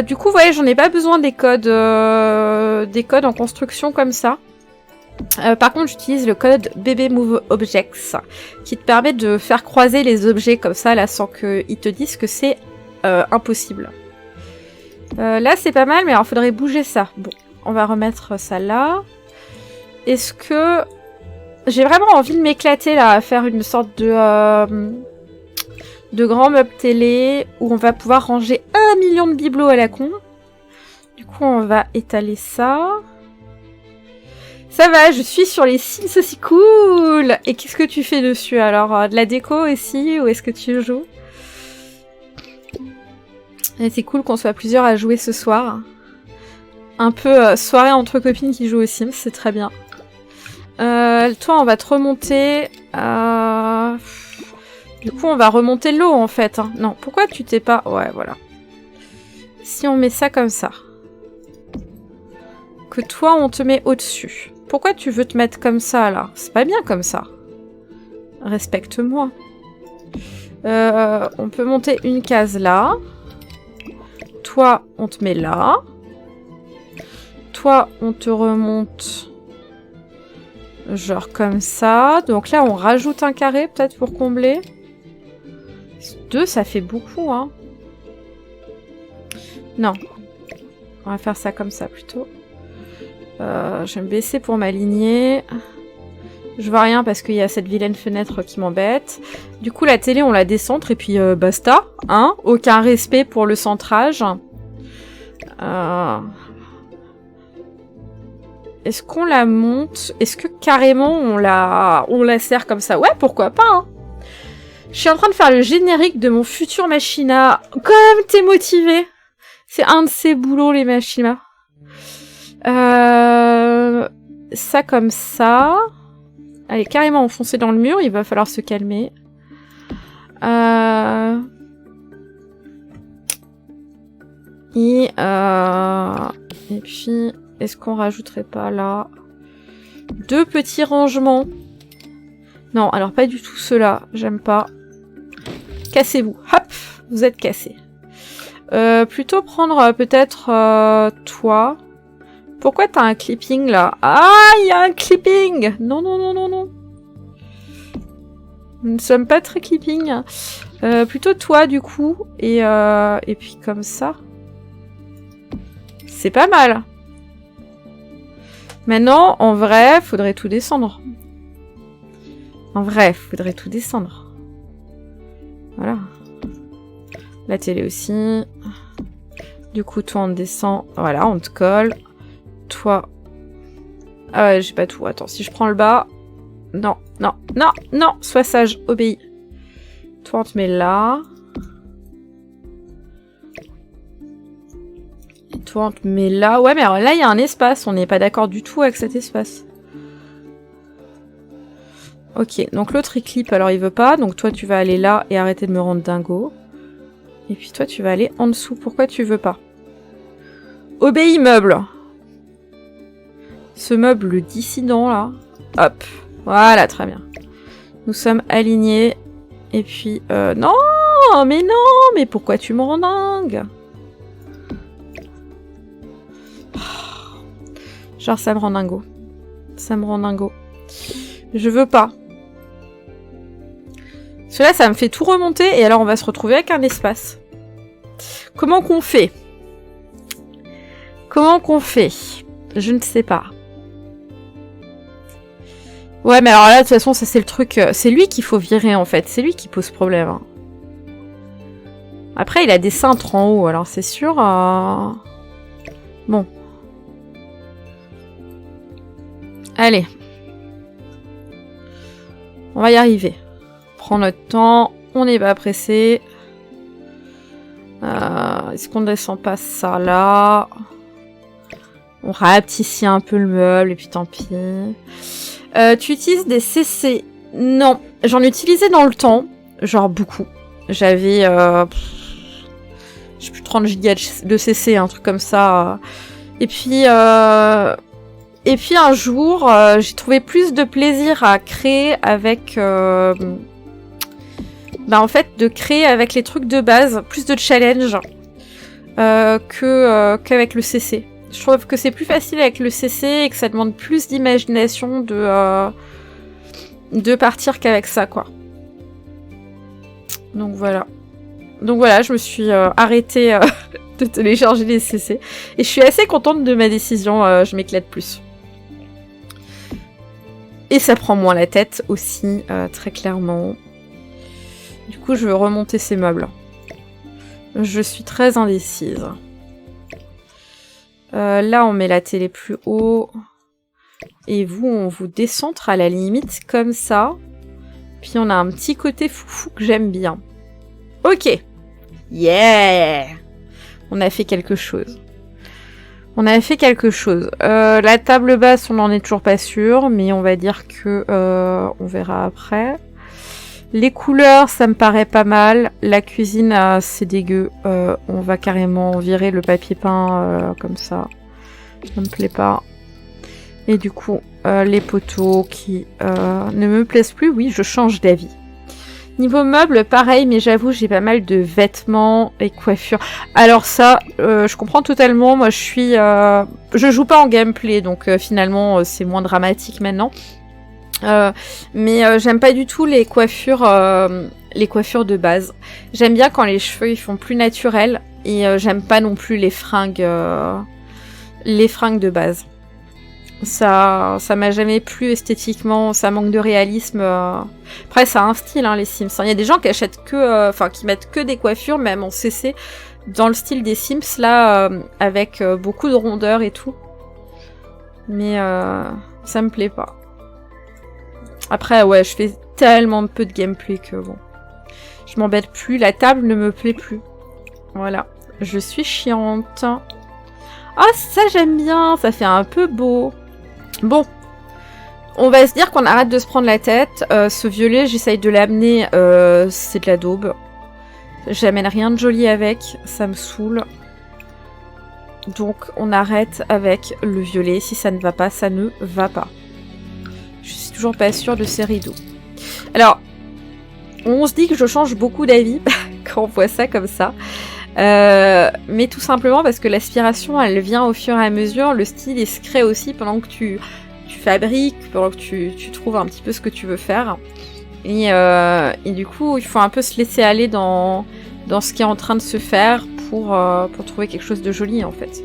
Du coup, vous voyez, j'en ai pas besoin des codes en construction comme ça. Par contre, j'utilise le code BBMoveObjects qui te permet de faire croiser les objets comme ça, là, sans qu'ils te disent que c'est impossible. Là, c'est pas mal, mais alors, faudrait bouger ça. Bon, on va remettre ça là. Est-ce que... J'ai vraiment envie de m'éclater, là, à faire une sorte de grand meuble télé où on va pouvoir ranger 1 million de bibelots à la con. Du coup, on va étaler ça. Ça va, je suis sur les Sims aussi cool. Et qu'est-ce que tu fais dessus alors? De la déco aussi? Ou est-ce que tu joues? Et c'est cool qu'on soit plusieurs à jouer ce soir. Un peu soirée entre copines qui jouent aux Sims, c'est très bien. Toi, on va te remonter. Du coup, on va remonter l'eau, en fait. Hein. Non, pourquoi tu t'es pas... Ouais, voilà. Si on met ça comme ça. Que toi, on te met au-dessus. Pourquoi tu veux te mettre comme ça, là? C'est pas bien comme ça. Respecte-moi. On peut monter une case là. Toi, on te met là. toi, on te remonte genre comme ça. Donc là, on rajoute un carré peut-être pour combler. 2, ça fait beaucoup, hein. Non. On va faire ça comme ça plutôt. Je vais me baisser pour m'aligner. Je vois rien parce qu'il y a cette vilaine fenêtre qui m'embête. Du coup, la télé, on la décentre et puis basta. Hein, aucun respect pour le centrage. Est-ce qu'on la monte? Est-ce que carrément on la serre comme ça? Ouais, pourquoi pas, hein. Je suis en train de faire le générique de mon futur Machina. Comme t'es motivé. C'est un de ces boulots, les Machina. Ça comme ça. Elle est carrément enfoncée dans le mur, il va falloir se calmer. Et puis, est-ce qu'on rajouterait pas là 2 petits rangements? Non, alors pas du tout ceux-là, j'aime pas. Cassez-vous, hop, vous êtes cassés. Plutôt prendre peut-être toi. Pourquoi t'as un clipping là? Ah, il y a un clipping! Non, non, non, non, non. Nous ne sommes pas très clipping. Plutôt toi du coup. Et puis comme ça. C'est pas mal. Maintenant, en vrai, faudrait tout descendre. En vrai, faudrait tout descendre. Voilà. La télé aussi. Du coup, toi, on te descend. Voilà, on te colle. Toi. Ah ouais, j'ai pas tout. Attends, si je prends le bas. Non, non, non, non. Sois sage, obéis. Toi, on te met là. Et toi, on te met là. Ouais, mais alors là, il y a un espace. On n'est pas d'accord du tout avec cet espace. Ok, donc l'autre, il clip. Alors, il veut pas. Donc, toi, tu vas aller là et arrêter de me rendre dingo. Et puis, toi, tu vas aller en dessous. Pourquoi tu veux pas? Obéis, meuble. Ce meuble dissident là. Hop. Voilà, très bien. Nous sommes alignés. Et puis, non, mais pourquoi tu me rends dingue? Genre, ça me rend dingo. Ça me rend dingo. Je veux pas. Cela, ça me fait tout remonter. Et alors, on va se retrouver avec un espace. Comment qu'on fait? Comment qu'on fait? Je ne sais pas. Ouais, mais alors là, de toute façon, ça c'est le truc... c'est lui qu'il faut virer, en fait. C'est lui qui pose problème. Hein. Après, il a des cintres en haut, alors c'est sûr... Bon. Allez. On va y arriver. Prends notre temps. On n'est pas pressé. Est-ce qu'on ne descend pas ça là? On rapetissit un peu le meuble, et puis tant pis... tu utilises des CC? Non, j'en utilisais dans le temps, genre beaucoup. J'avais, je sais plus, 30 gigas de CC, un truc comme ça. Et puis un jour, j'ai trouvé plus de plaisir à créer avec, en fait, de créer avec les trucs de base, plus de challenge qu'avec le CC. Je trouve que c'est plus facile avec le CC et que ça demande plus d'imagination de partir qu'avec ça, quoi. Donc voilà. Donc voilà, je me suis arrêtée de télécharger les CC. Et je suis assez contente de ma décision, je m'éclate plus. Et ça prend moins la tête aussi, très clairement. Du coup, je veux remonter ces meubles. Je suis très indécise. Là, on met la télé plus haut. Et vous, on vous décentre à la limite, comme ça. Puis on a un petit côté foufou que j'aime bien. Ok. Yeah! On a fait quelque chose. On a fait quelque chose. La table basse, on n'en est toujours pas sûr. Mais on va dire que... on verra après. Les couleurs, ça me paraît pas mal. La cuisine, c'est dégueu. On va carrément virer le papier peint comme ça. Ça me plaît pas. Et du coup, les poteaux qui ne me plaisent plus. Oui, je change d'avis. Niveau meubles, pareil, mais j'avoue, j'ai pas mal de vêtements et coiffures. Alors ça, je comprends totalement. Moi, je joue pas en gameplay, donc finalement, c'est moins dramatique maintenant. Mais j'aime pas du tout les coiffures de base. J'aime bien quand les cheveux ils font plus naturels et j'aime pas non plus les fringues de base. Ça m'a jamais plu esthétiquement, ça manque de réalisme. Après, ça a un style, hein, les Sims. Il y a des gens qui achètent qui mettent que des coiffures, même en CC, dans le style des Sims, là, avec beaucoup de rondeur et tout. Mais ça me plaît pas. Après, ouais, je fais tellement peu de gameplay que bon. Je m'embête plus, la table ne me plaît plus. Voilà, je suis chiante. Ah, ça j'aime bien, ça fait un peu beau. Bon, on va se dire qu'on arrête de se prendre la tête. Ce violet, j'essaye de l'amener, c'est de la daube. J'amène rien de joli avec, ça me saoule. Donc on arrête avec le violet, si ça ne va pas, ça ne va pas. Je suis toujours pas sûre de ces rideaux. Alors, on se dit que je change beaucoup d'avis quand on voit ça comme ça. Mais tout simplement parce que l'aspiration, elle vient au fur et à mesure. Le style, il se crée aussi pendant que tu fabriques, pendant que tu trouves un petit peu ce que tu veux faire. Et du coup, il faut un peu se laisser aller dans ce qui est en train de se faire pour trouver quelque chose de joli, en fait.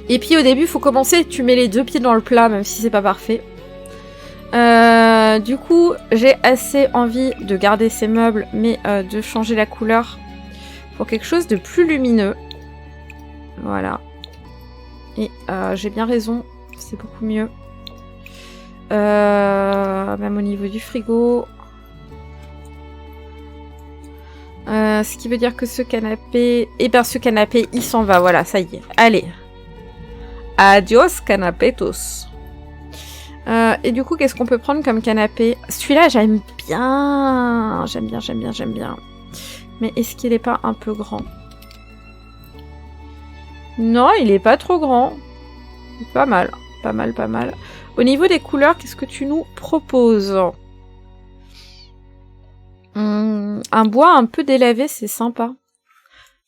Et puis au début, il faut commencer, tu mets les 2 pieds dans le plat, même si c'est pas parfait. Du coup, j'ai assez envie de garder ces meubles, mais de changer la couleur pour quelque chose de plus lumineux. Voilà. Et j'ai bien raison, c'est beaucoup mieux. Même au niveau du frigo. Ce qui veut dire que ce canapé... Eh ben, ce canapé, il s'en va, voilà, ça y est. Allez. Adios, canapetos. Et du coup, qu'est-ce qu'on peut prendre comme canapé? Celui-là, j'aime bien. J'aime bien. Mais est-ce qu'il est pas un peu grand? Non, il est pas trop grand. Pas mal. Au niveau des couleurs, qu'est-ce que tu nous proposes? Un bois un peu délavé, c'est sympa.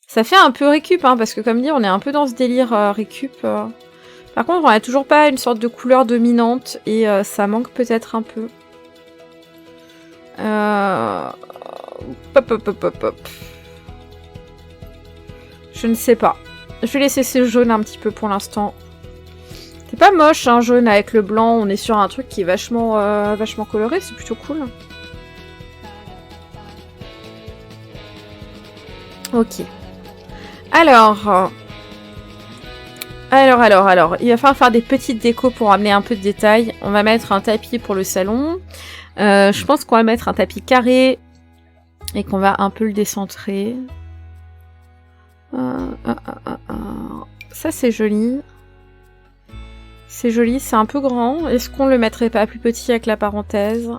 Ça fait un peu récup, hein, parce que comme dit, on est un peu dans ce délire récup. Par contre, on a toujours pas une sorte de couleur dominante et ça manque peut-être un peu. Hop. Je ne sais pas. Je vais laisser ce jaune un petit peu pour l'instant. C'est pas moche, hein, jaune avec le blanc. On est sur un truc qui est vachement coloré. C'est plutôt cool. Ok. Alors, il va falloir faire des petites décos pour amener un peu de détails. On va mettre un tapis pour le salon. Je pense qu'on va mettre un tapis carré et qu'on va un peu le décentrer. Ça, c'est joli. C'est joli, c'est un peu grand. Est-ce qu'on le mettrait pas plus petit avec la parenthèse?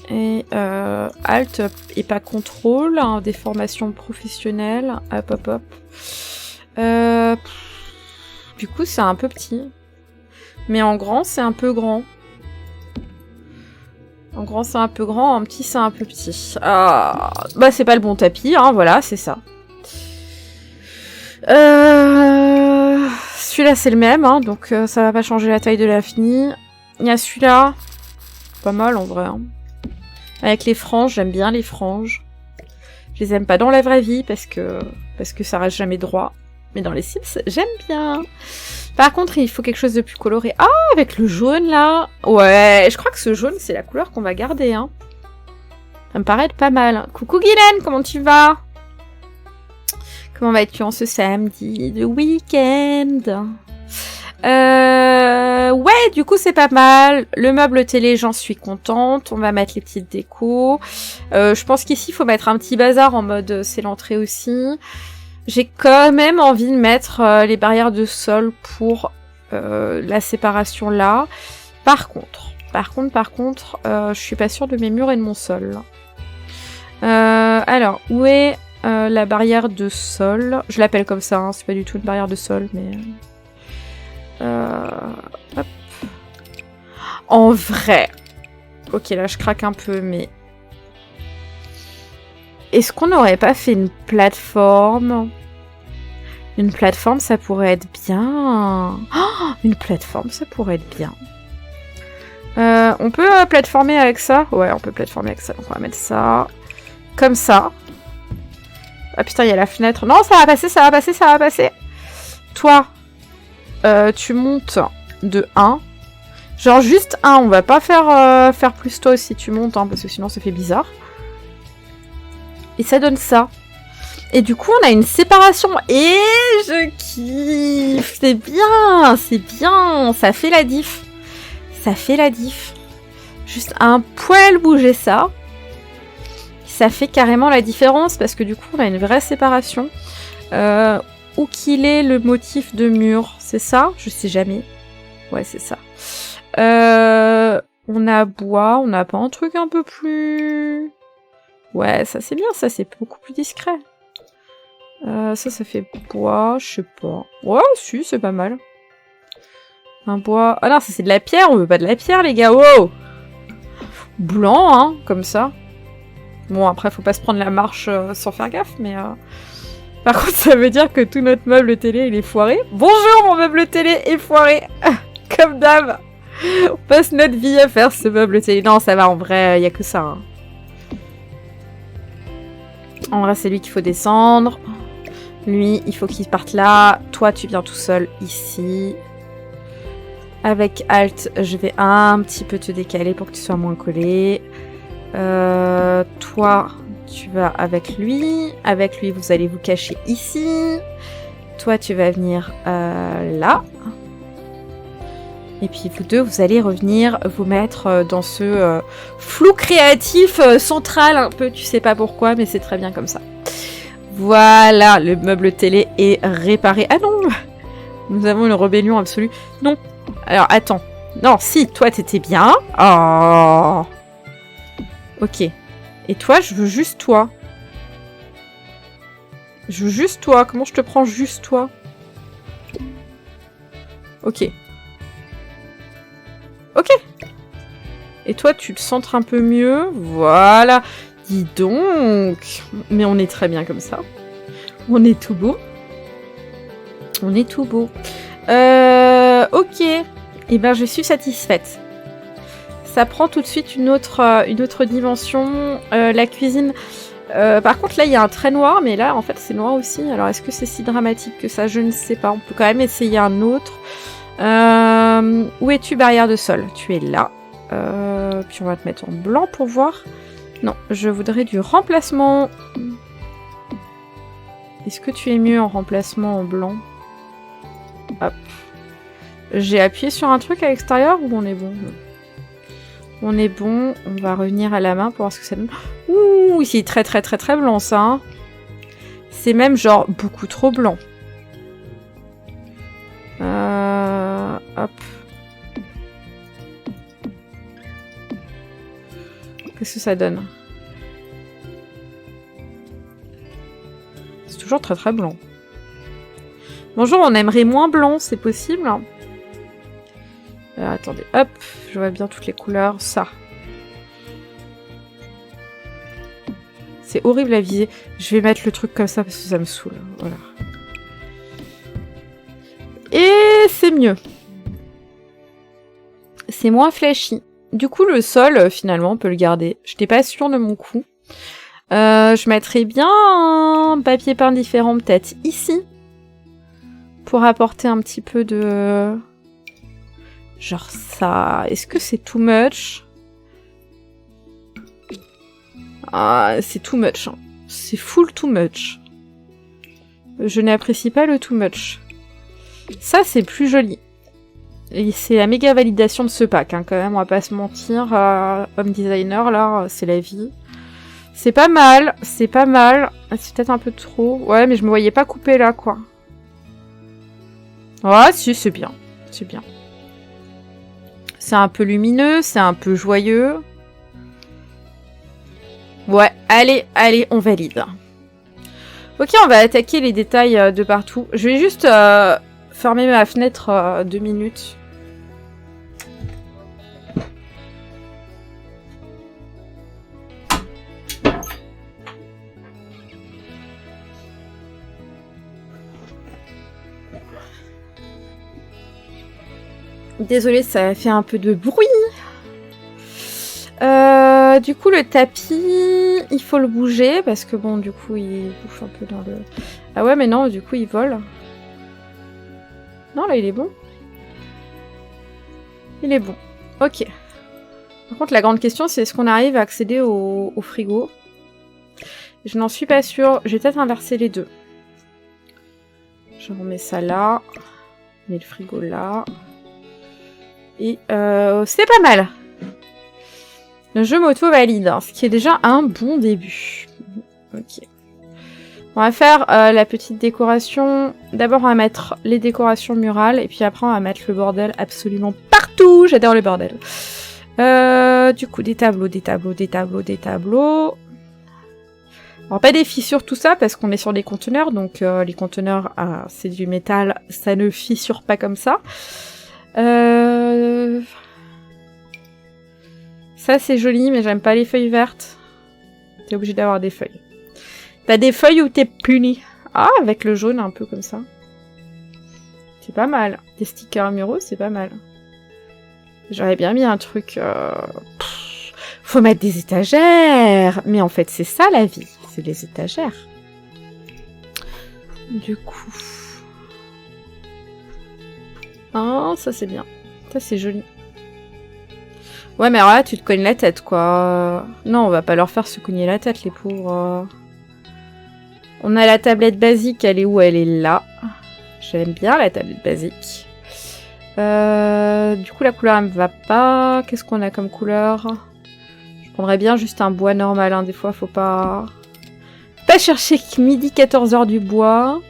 Et Alt et pas contrôle, hein, des formations professionnelles. Hop. Du coup, c'est un peu petit. Mais en grand, c'est un peu grand. En grand, c'est un peu grand. En petit, c'est un peu petit. Ah, bah, c'est pas le bon tapis, hein, voilà, c'est ça. Celui-là, c'est le même, hein, donc ça va pas changer la taille de la fenille. Il y a celui-là. Pas mal, en vrai. Hein. Avec les franges, j'aime bien les franges. Je les aime pas dans la vraie vie parce que ça reste jamais droit. Mais dans les Sims, j'aime bien. Par contre, il faut quelque chose de plus coloré. Ah, avec le jaune, là. Ouais, je crois que ce jaune, c'est la couleur qu'on va garder, hein. Ça me paraît être pas mal. Coucou Guylaine, comment tu vas? Comment vas-tu en ce samedi de week-end? Ouais, du coup, c'est pas mal. Le meuble télé, j'en suis contente. On va mettre les petites décos. Je pense qu'ici, il faut mettre un petit bazar en mode c'est l'entrée aussi. J'ai quand même envie de mettre les barrières de sol pour la séparation là. Par contre, je suis pas sûre de mes murs et de mon sol. Alors, où est la barrière de sol? Je l'appelle comme ça, hein, c'est pas du tout une barrière de sol, mais... hop. En vrai, Ok, là, je craque un peu, mais... Est-ce qu'on n'aurait pas fait une plateforme? Une plateforme, ça pourrait être bien. Oh, une plateforme, ça pourrait être bien. On peut plateformer avec ça? Ouais, on peut plateformer avec ça. Donc on va mettre ça. Comme ça. Ah putain, il y a la fenêtre. Non, ça va passer, ça va passer, ça va passer. Toi, tu montes de 1. Genre juste 1. On va pas faire plus toi aussi. Tu montes, hein, parce que sinon ça fait bizarre. Et ça donne ça. Et du coup, on a une séparation. Et je kiffe. C'est bien, c'est bien. Ça fait la diff. Ça fait la diff. Juste un poil bouger ça. Ça fait carrément la différence parce que du coup, on a une vraie séparation. Où qu'il est le motif de mur, c'est ça? Je sais jamais. Ouais, c'est ça. On a bois, on n'a pas un truc un peu plus... Ouais, ça c'est bien, ça c'est beaucoup plus discret. Ça fait bois, je sais pas. Ouais, si, c'est pas mal. Un bois... Ah non, ça c'est de la pierre, on veut pas de la pierre les gars, wow! Blanc, hein, comme ça. Bon, après, faut pas se prendre la marche sans faire gaffe, mais... Par contre, ça veut dire que tout notre meuble télé, il est foiré. Bonjour, mon meuble télé est foiré. Comme d'hab. On passe notre vie à faire ce meuble télé. Non, ça va, en vrai, y a que ça. Hein. En vrai, c'est lui qu'il faut descendre. Lui, il faut qu'il parte là. Toi, tu viens tout seul ici. Avec Alt, je vais un petit peu te décaler pour que tu sois moins collé. Toi, tu vas avec lui. Avec lui, vous allez vous cacher ici. Toi, tu vas venir là. Et puis vous deux, vous allez revenir vous mettre dans ce flou créatif central un peu. Tu sais pas pourquoi, mais c'est très bien comme ça. Voilà, le meuble télé est réparé. Ah non! Nous avons une rébellion absolue. Non. Alors, attends. Non, si, toi, t'étais bien. Oh. Ok. Et toi, je veux juste toi. Je veux juste toi. Comment je te prends juste toi? Ok. Ok. Et toi, tu te centres un peu mieux. Voilà. Dis donc. Mais on est très bien comme ça. On est tout beau. On est tout beau. Ok. Et ben, je suis satisfaite. Ça prend tout de suite une autre dimension. La cuisine. Par contre, là, il y a un trait noir, mais là, en fait, c'est noir aussi. Alors, est-ce que c'est si dramatique que ça? Je ne sais pas. On peut quand même essayer un autre. Où es-tu, barrière de sol? Tu es là. Puis on va te mettre en blanc pour voir. Non, je voudrais du remplacement. Est-ce que tu es mieux en remplacement en blanc? Hop. J'ai appuyé sur un truc à l'extérieur ou on est bon? On est bon. On va revenir à la main pour voir ce que ça donne. Ouh, c'est très très très très blanc ça. Hein. C'est même genre beaucoup trop blanc. Hop. Qu'est-ce que ça donne? C'est toujours très très blanc. Bonjour, on aimerait moins blanc, c'est possible? Attendez, hop, je vois bien toutes les couleurs. Ça. C'est horrible à viser. Je vais mettre le truc comme ça parce que ça me saoule. Voilà. Et c'est mieux. C'est moins flashy. Du coup, le sol, finalement, on peut le garder. Je n'étais pas sûre de mon coup. Je mettrais bien un papier peint différent, peut-être ici. Pour apporter un petit peu de... Genre ça... Est-ce que c'est too much? Ah, c'est too much. Hein. C'est full too much. Je n'apprécie pas le too much. Ça, c'est plus joli. Et c'est la méga validation de ce pack, hein, quand même, on va pas se mentir. Home designer, là, c'est la vie. C'est pas mal, c'est pas mal. C'est peut-être un peu trop. Ouais, mais je me voyais pas couper là, quoi. Ouais, si, c'est bien. C'est bien. C'est un peu lumineux, c'est un peu joyeux. Ouais, allez, allez, on valide. Ok, on va attaquer les détails de partout. Je vais juste fermer ma fenêtre 2 minutes. Désolée, ça fait un peu de bruit. Du coup, le tapis, il faut le bouger parce que bon, du coup, il bouffe un peu dans le... Ah ouais, mais non, du coup, il vole. Non, là, il est bon. Il est bon. Ok. Par contre, la grande question, c'est est-ce qu'on arrive à accéder au frigo? Je n'en suis pas sûre. Je vais peut-être inverser les deux. Je remets ça là. Je mets le frigo là. Et c'est pas mal. Le jeu m'auto-valide, hein, ce qui est déjà un bon début. Ok. On va faire la petite décoration. D'abord, on va mettre les décorations murales. Et puis après, on va mettre le bordel absolument partout. J'adore le bordel. Du coup, des tableaux, des tableaux, des tableaux, des tableaux. Alors, pas des fissures, tout ça, parce qu'on est sur des conteneurs. Donc, les conteneurs, c'est du métal. Ça ne fissure pas comme ça. Ça, c'est joli, mais j'aime pas les feuilles vertes. T'es obligé d'avoir des feuilles. T'as des feuilles où t'es puni. Ah, avec le jaune, un peu comme ça. C'est pas mal. Des stickers muraux, c'est pas mal. J'aurais bien mis un truc... Faut mettre des étagères. Mais en fait, c'est ça, la vie. C'est les étagères. Du coup... Ah, ça, c'est bien. Ça, c'est joli. Ouais, mais alors là, tu te cognes la tête, quoi. Non, on va pas leur faire se cogner la tête, les pauvres. On a la tablette basique, elle est où? Elle est là. J'aime bien la tablette basique. Du coup, la couleur, elle me va pas. Qu'est-ce qu'on a comme couleur? Je prendrais bien juste un bois normal, hein. Des fois, faut pas... Pas chercher midi 14h du bois.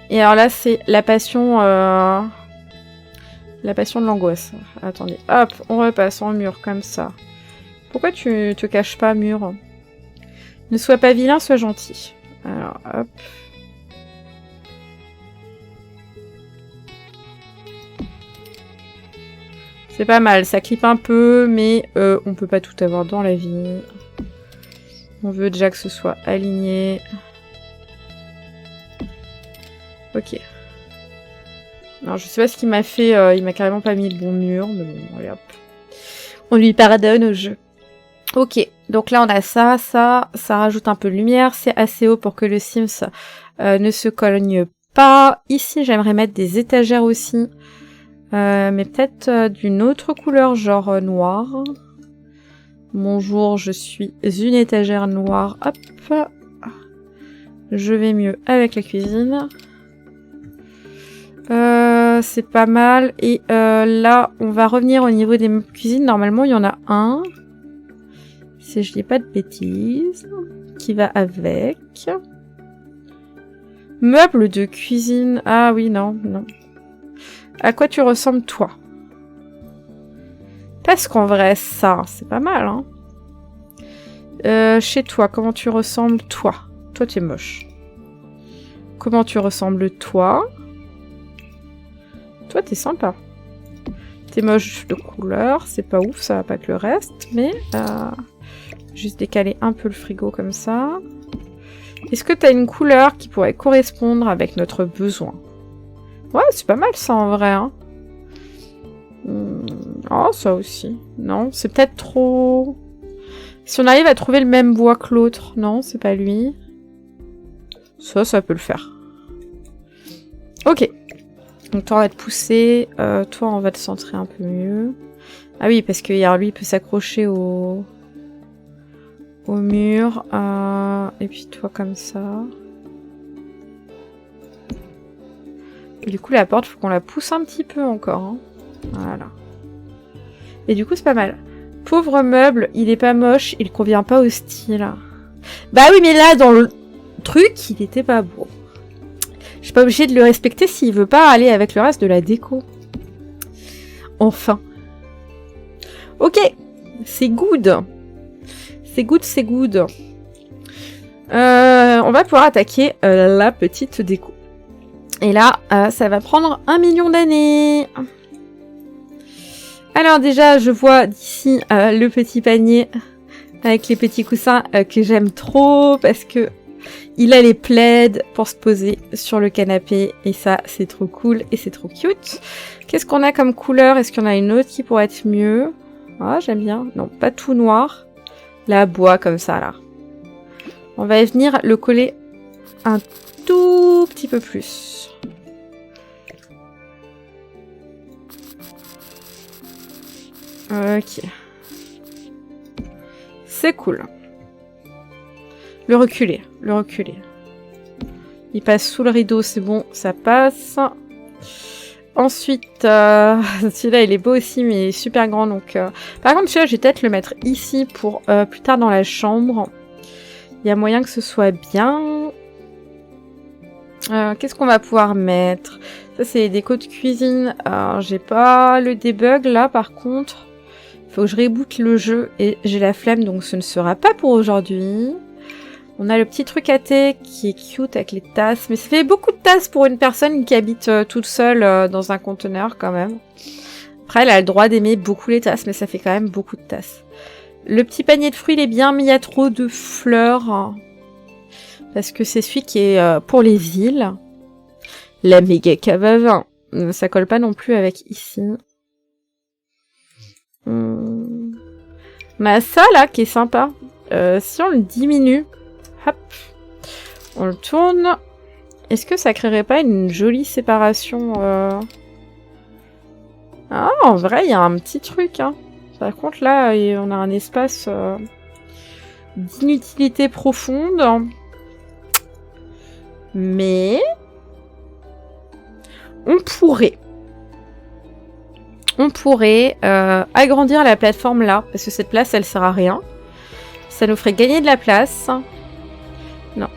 Et alors là, c'est la passion... La passion de l'angoisse. Attendez, hop, on repasse en mur, comme ça. Pourquoi tu te caches pas, mur? Ne sois pas vilain, sois gentil. Alors, hop. C'est pas mal, ça clip un peu, mais on peut pas tout avoir dans la vie. On veut déjà que ce soit aligné. Ok. Alors, je sais pas ce qu'il m'a fait, il m'a carrément pas mis le bon mur, mais bon, allez hop. On lui pardonne au jeu. Ok, donc là on a ça rajoute un peu de lumière, c'est assez haut pour que le Sims ne se cogne pas. Ici j'aimerais mettre des étagères aussi, mais peut-être d'une autre couleur, genre noir. Bonjour, je suis une étagère noire, hop. Je vais mieux avec la cuisine. C'est pas mal. Et là, on va revenir au niveau des meubles cuisine. Normalement, il y en a un. Si je dis pas de bêtises. Qui va avec. Meubles de cuisine. Ah oui, non, non. À quoi tu ressembles, toi? Parce qu'en vrai, ça, c'est pas mal, hein. Chez toi, comment tu ressembles, toi? Toi, t'es moche. Comment tu ressembles, toi? Toi, t'es sympa. T'es moche de couleur, c'est pas ouf, ça va pas avec le reste, mais juste décaler un peu le frigo comme ça. Est-ce que t'as une couleur qui pourrait correspondre avec notre besoin? Ouais, c'est pas mal ça en vrai, hein. Oh, ça aussi. Non, c'est peut-être trop... Si on arrive à trouver le même bois que l'autre, non, c'est pas lui. Ça peut le faire. Ok. Donc toi on va te pousser, toi on va te centrer un peu mieux. Ah oui, parce que lui il peut s'accrocher au mur. Et puis toi comme ça. Et du coup la porte, faut qu'on la pousse un petit peu encore. Hein. Voilà. Et du coup c'est pas mal. Pauvre meuble, il est pas moche, il convient pas au style. Bah oui, mais là dans le truc, il était pas beau. Je suis pas obligée de le respecter s'il veut pas aller avec le reste de la déco. Enfin. Ok. C'est good. C'est good, c'est good. On va pouvoir attaquer la petite déco. Et là, ça va prendre 1 million d'années. Alors déjà, je vois d'ici le petit panier avec les petits coussins que j'aime trop parce que Il a les plaids pour se poser sur le canapé. Et ça, c'est trop cool et c'est trop cute. Qu'est-ce qu'on a comme couleur? Est-ce qu'il y en a une autre qui pourrait être mieux? Ah, j'aime bien. Non, pas tout noir. La bois comme ça, là. On va venir le coller un tout petit peu plus. Ok. C'est cool. Le reculer. Il passe sous le rideau, c'est bon, ça passe. Ensuite, celui-là, il est beau aussi, mais il est super grand. Donc, par contre, celui-là, je vais peut-être le mettre ici pour plus tard dans la chambre. Il y a moyen que ce soit bien. Qu'est-ce qu'on va pouvoir mettre? Ça, c'est les décos de cuisine. J'ai pas le debug, là, par contre. Faut que je reboot le jeu et j'ai la flemme, donc ce ne sera pas pour aujourd'hui. On a le petit truc à thé qui est cute avec les tasses. Mais ça fait beaucoup de tasses pour une personne qui habite toute seule dans un conteneur quand même. Après, elle a le droit d'aimer beaucoup les tasses, mais ça fait quand même beaucoup de tasses. Le petit panier de fruits, il est bien, mais il y a trop de fleurs. Hein, parce que c'est celui qui est pour les villes. La méga cave à vin. Ça colle pas non plus avec ici. On a ça là qui est sympa. Si on le diminue... Hop, on le tourne. Est-ce que ça créerait pas une jolie séparation Ah, en vrai, il y a un petit truc. Hein. Par contre, là, on a un espace d'inutilité profonde. Mais... on pourrait agrandir la plateforme là. Parce que cette place, elle sert à rien. Ça nous ferait gagner de la place. Non.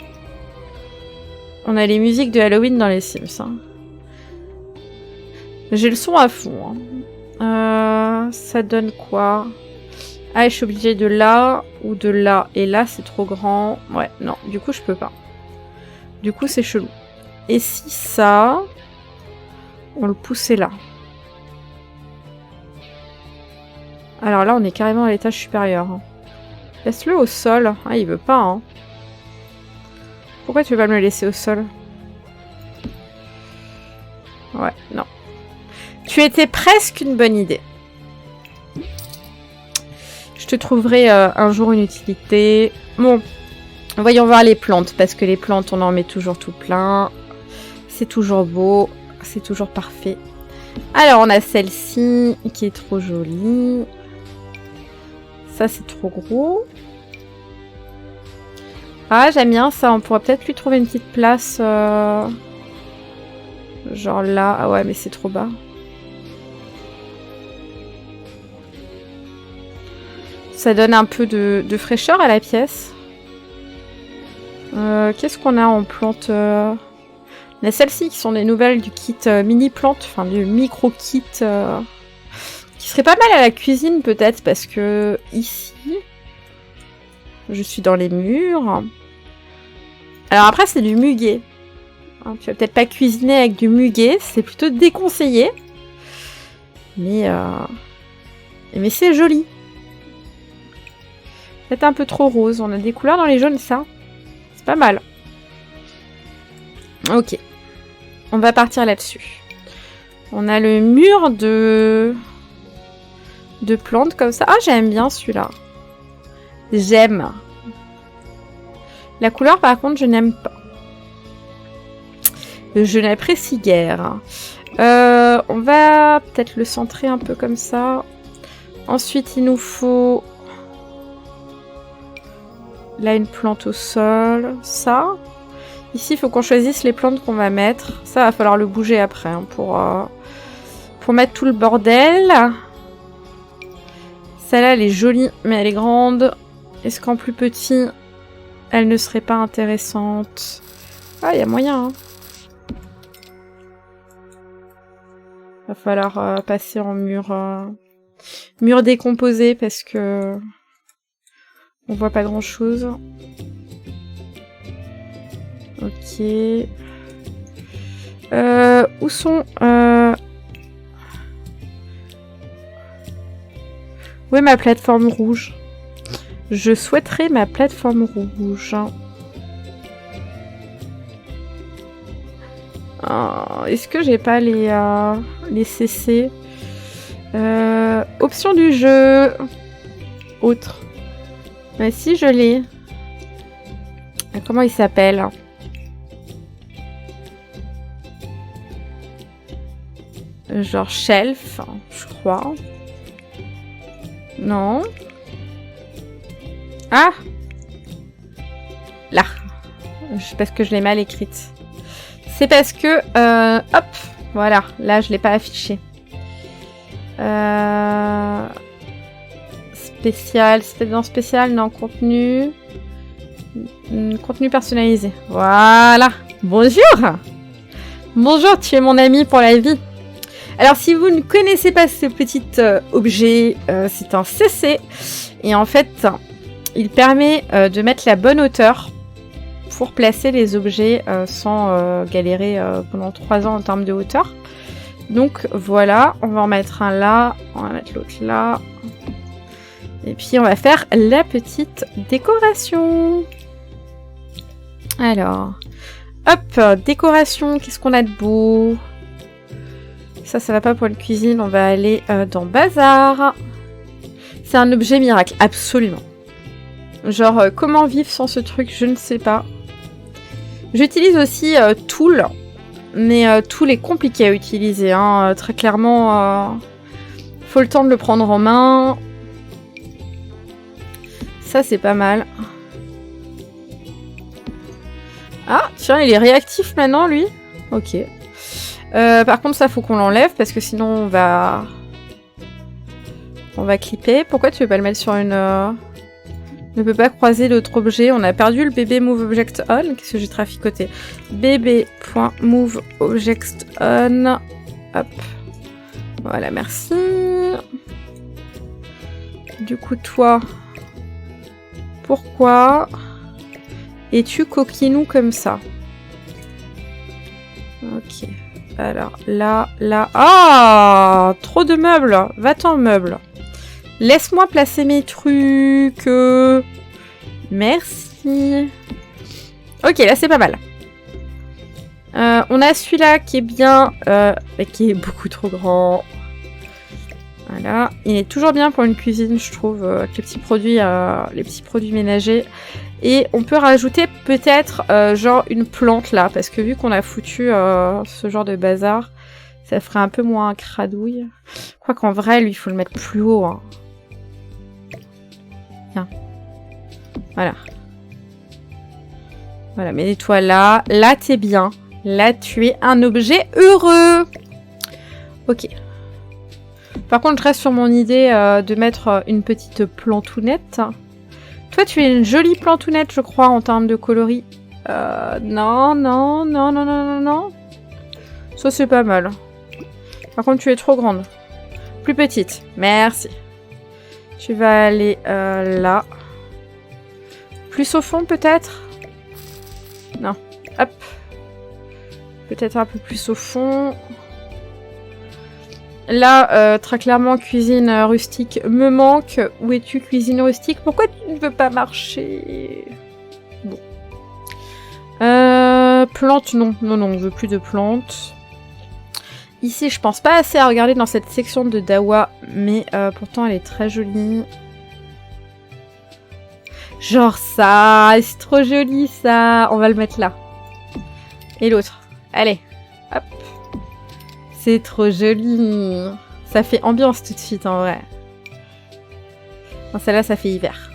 On a les musiques de Halloween dans les Sims. Hein. J'ai le son à fond. Hein. Ça donne quoi? Ah, je suis obligée de là ou de là. Et là, c'est trop grand. Ouais, non. Du coup, je peux pas. Du coup, c'est chelou. Et si ça... on le poussait là. Alors là, on est carrément à l'étage supérieur. Hein. Laisse-le au sol. Ah, il veut pas, hein. Pourquoi tu veux pas me le laisser au sol? Ouais, non. Tu étais presque une bonne idée. Je te trouverai un jour une utilité. Bon, voyons voir les plantes, parce que les plantes, on en met toujours tout plein. C'est toujours beau, c'est toujours parfait. Alors, on a celle-ci, qui est trop jolie. Ça, c'est trop gros. Ah, j'aime bien ça. On pourrait peut-être lui trouver une petite place. Genre là. Ah ouais, mais c'est trop bas. Ça donne un peu de fraîcheur à la pièce. Qu'est-ce qu'on a en plantes On a celles-ci qui sont des nouvelles du kit mini-plante. Enfin, du micro-kit. Qui serait pas mal à la cuisine peut-être. Parce que ici... je suis dans les murs. Alors après, c'est du muguet. Hein, tu vas peut-être pas cuisiner avec du muguet. C'est plutôt déconseillé. Mais c'est joli. Peut-être un peu trop rose. On a des couleurs dans les jaunes, ça. C'est pas mal. Ok. On va partir là-dessus. On a le mur de plantes comme ça. Ah, j'aime bien celui-là. J'aime. La couleur, par contre, je n'aime pas. Je n'apprécie guère. On va peut-être le centrer un peu comme ça. Ensuite, il nous faut... là, une plante au sol. Ça. Ici, il faut qu'on choisisse les plantes qu'on va mettre. Ça, va falloir le bouger après hein, pour mettre tout le bordel. Celle-là, elle est jolie, mais elle est grande. Est-ce qu'en plus petit, elle ne serait pas intéressante? Ah, il y a moyen. Hein. Va falloir passer en mur décomposé parce que on voit pas grand-chose. Ok. Où sont... où est ma plateforme rouge? Je souhaiterais ma plateforme rouge. Est-ce que j'ai pas les CC? Option du jeu. Autre. Mais si, je l'ai. Comment il s'appelle? Genre shelf, je crois. Non. Ah! Là. Parce que je l'ai mal écrite. C'est parce que... hop! Voilà. Là, je l'ai pas affiché. Spécial. C'était dans spécial? Non, contenu. Contenu personnalisé. Voilà. Bonjour! Bonjour, tu es mon ami pour la vie. Alors, si vous ne connaissez pas ce petit objet, c'est un CC. Et en fait, il permet de mettre la bonne hauteur pour placer les objets sans galérer pendant 3 ans en termes de hauteur. Donc, voilà. On va en mettre un là. On va mettre l'autre là. Et puis, on va faire la petite décoration. Alors, hop, décoration. Qu'est-ce qu'on a de beau ? Ça va pas pour une cuisine. On va aller dans Bazar. C'est un objet miracle, absolument. Genre, comment vivre sans ce truc, je ne sais pas. J'utilise aussi Tool. Mais Tool est compliqué à utiliser. Hein. Très clairement, faut le temps de le prendre en main. Ça, c'est pas mal. Ah, tiens, il est réactif maintenant, lui. Ok. Par contre, ça, faut qu'on l'enlève parce que sinon, on va clipper. Pourquoi tu veux pas le mettre sur une... Ne peut pas croiser d'autres objets. On a perdu le bébé move object on. Qu'est-ce que j'ai traficoté? Bébé.move object on. Hop. Voilà, merci. Du coup, toi, pourquoi es-tu coquinou comme ça? Ok. Alors, là... Ah! Trop de meubles! Va-t'en, meubles. Laisse-moi placer mes trucs. Merci. Ok, là, c'est pas mal. On a celui-là qui est bien... mais qui est beaucoup trop grand. Voilà. Il est toujours bien pour une cuisine, je trouve, avec les petits produits ménagers. Et on peut rajouter peut-être genre une plante là, parce que vu qu'on a foutu ce genre de bazar, ça ferait un peu moins cradouille. Quoi qu'en vrai, lui, il faut le mettre plus haut. Hein. Tiens. Voilà. Voilà, mets-toi là. Là, t'es bien. Là, tu es un objet heureux. Ok. Par contre, je reste sur mon idée de mettre une petite plantounette. Toi, tu es une jolie plantounette, je crois, en termes de coloris. Non. Ça, c'est pas mal. Par contre, tu es trop grande. Plus petite. Merci. Tu vas aller là. Plus au fond, peut-être? Non. Hop. Peut-être un peu plus au fond. Là, très clairement, cuisine rustique me manque. Où es-tu, cuisine rustique? Pourquoi tu ne veux pas marcher? Bon. Plantes, non. Non, on veut plus de plantes. Ici, je pense pas assez à regarder dans cette section de Dawa, mais pourtant, elle est très jolie. Genre ça, c'est trop joli, ça. On va le mettre là. Et l'autre. Allez, hop. C'est trop joli. Ça fait ambiance tout de suite, en vrai. Bon, celle-là, ça fait hiver.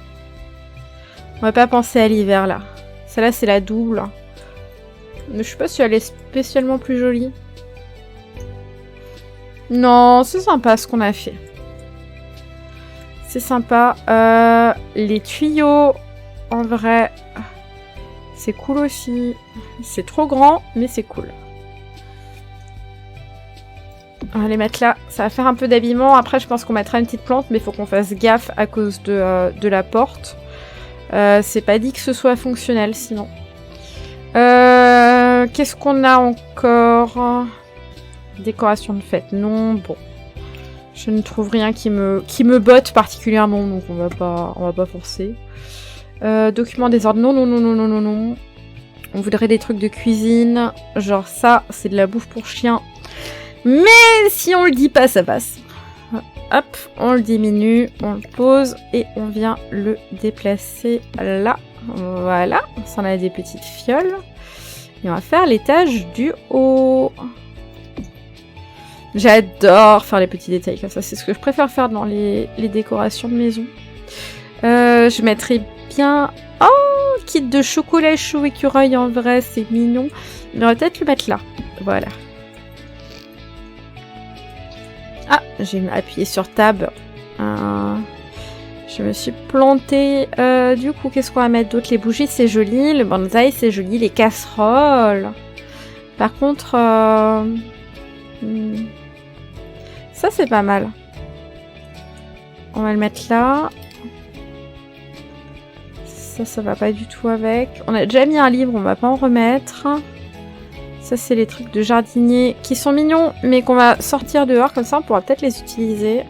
On va pas penser à l'hiver, là. Celle-là, c'est la double. Mais je sais pas si elle est spécialement plus jolie. Non, c'est sympa ce qu'on a fait. C'est sympa. Les tuyaux, en vrai, c'est cool aussi. C'est trop grand, mais c'est cool. On va les mettre là. Ça va faire un peu d'habillement. Après, je pense qu'on mettra une petite plante, mais il faut qu'on fasse gaffe à cause de la porte. C'est pas dit que ce soit fonctionnel, sinon. Qu'est-ce qu'on a encore? Décoration de fête. Non, bon. Je ne trouve rien qui me botte particulièrement, donc on va pas forcer. Document désordre. Non. On voudrait des trucs de cuisine. Genre ça, c'est de la bouffe pour chien. Mais si on le dit pas, ça passe. Hop, on le diminue, on le pose et on vient le déplacer là. Voilà, ça on a des petites fioles. Et on va faire l'étage du haut. J'adore faire les petits détails comme ça. C'est ce que je préfère faire dans les décorations de maison. Je mettrai bien... Oh, kit de chocolat chaud écureuil en vrai, c'est mignon. On va peut-être le mettre là. Voilà. Ah, j'ai appuyé sur Tab. Je me suis plantée. Du coup, qu'est-ce qu'on va mettre d'autre? Les bougies, c'est joli. Le bonsaï, c'est joli. Les casseroles. Par contre... ça, c'est pas mal. On va le mettre là. Ça va pas du tout avec. On a déjà mis un livre, on va pas en remettre. Ça, c'est les trucs de jardinier qui sont mignons, mais qu'on va sortir dehors. Comme ça, on pourra peut-être les utiliser.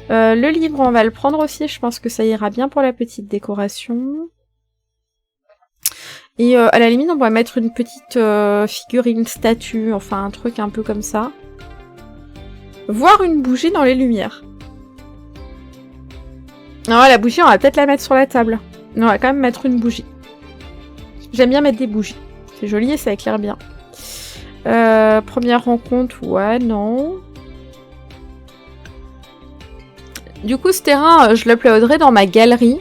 Le livre, on va le prendre aussi. Je pense que ça ira bien pour la petite décoration. Et à la limite, on pourrait mettre une petite figurine statue. Enfin, un truc un peu comme ça. Voir une bougie dans les lumières. Non, la bougie, on va peut-être la mettre sur la table. Non, on va quand même mettre une bougie. J'aime bien mettre des bougies. C'est joli et ça éclaire bien. Première rencontre, ouais, non. Du coup, ce terrain, je l'uploaderai dans ma galerie.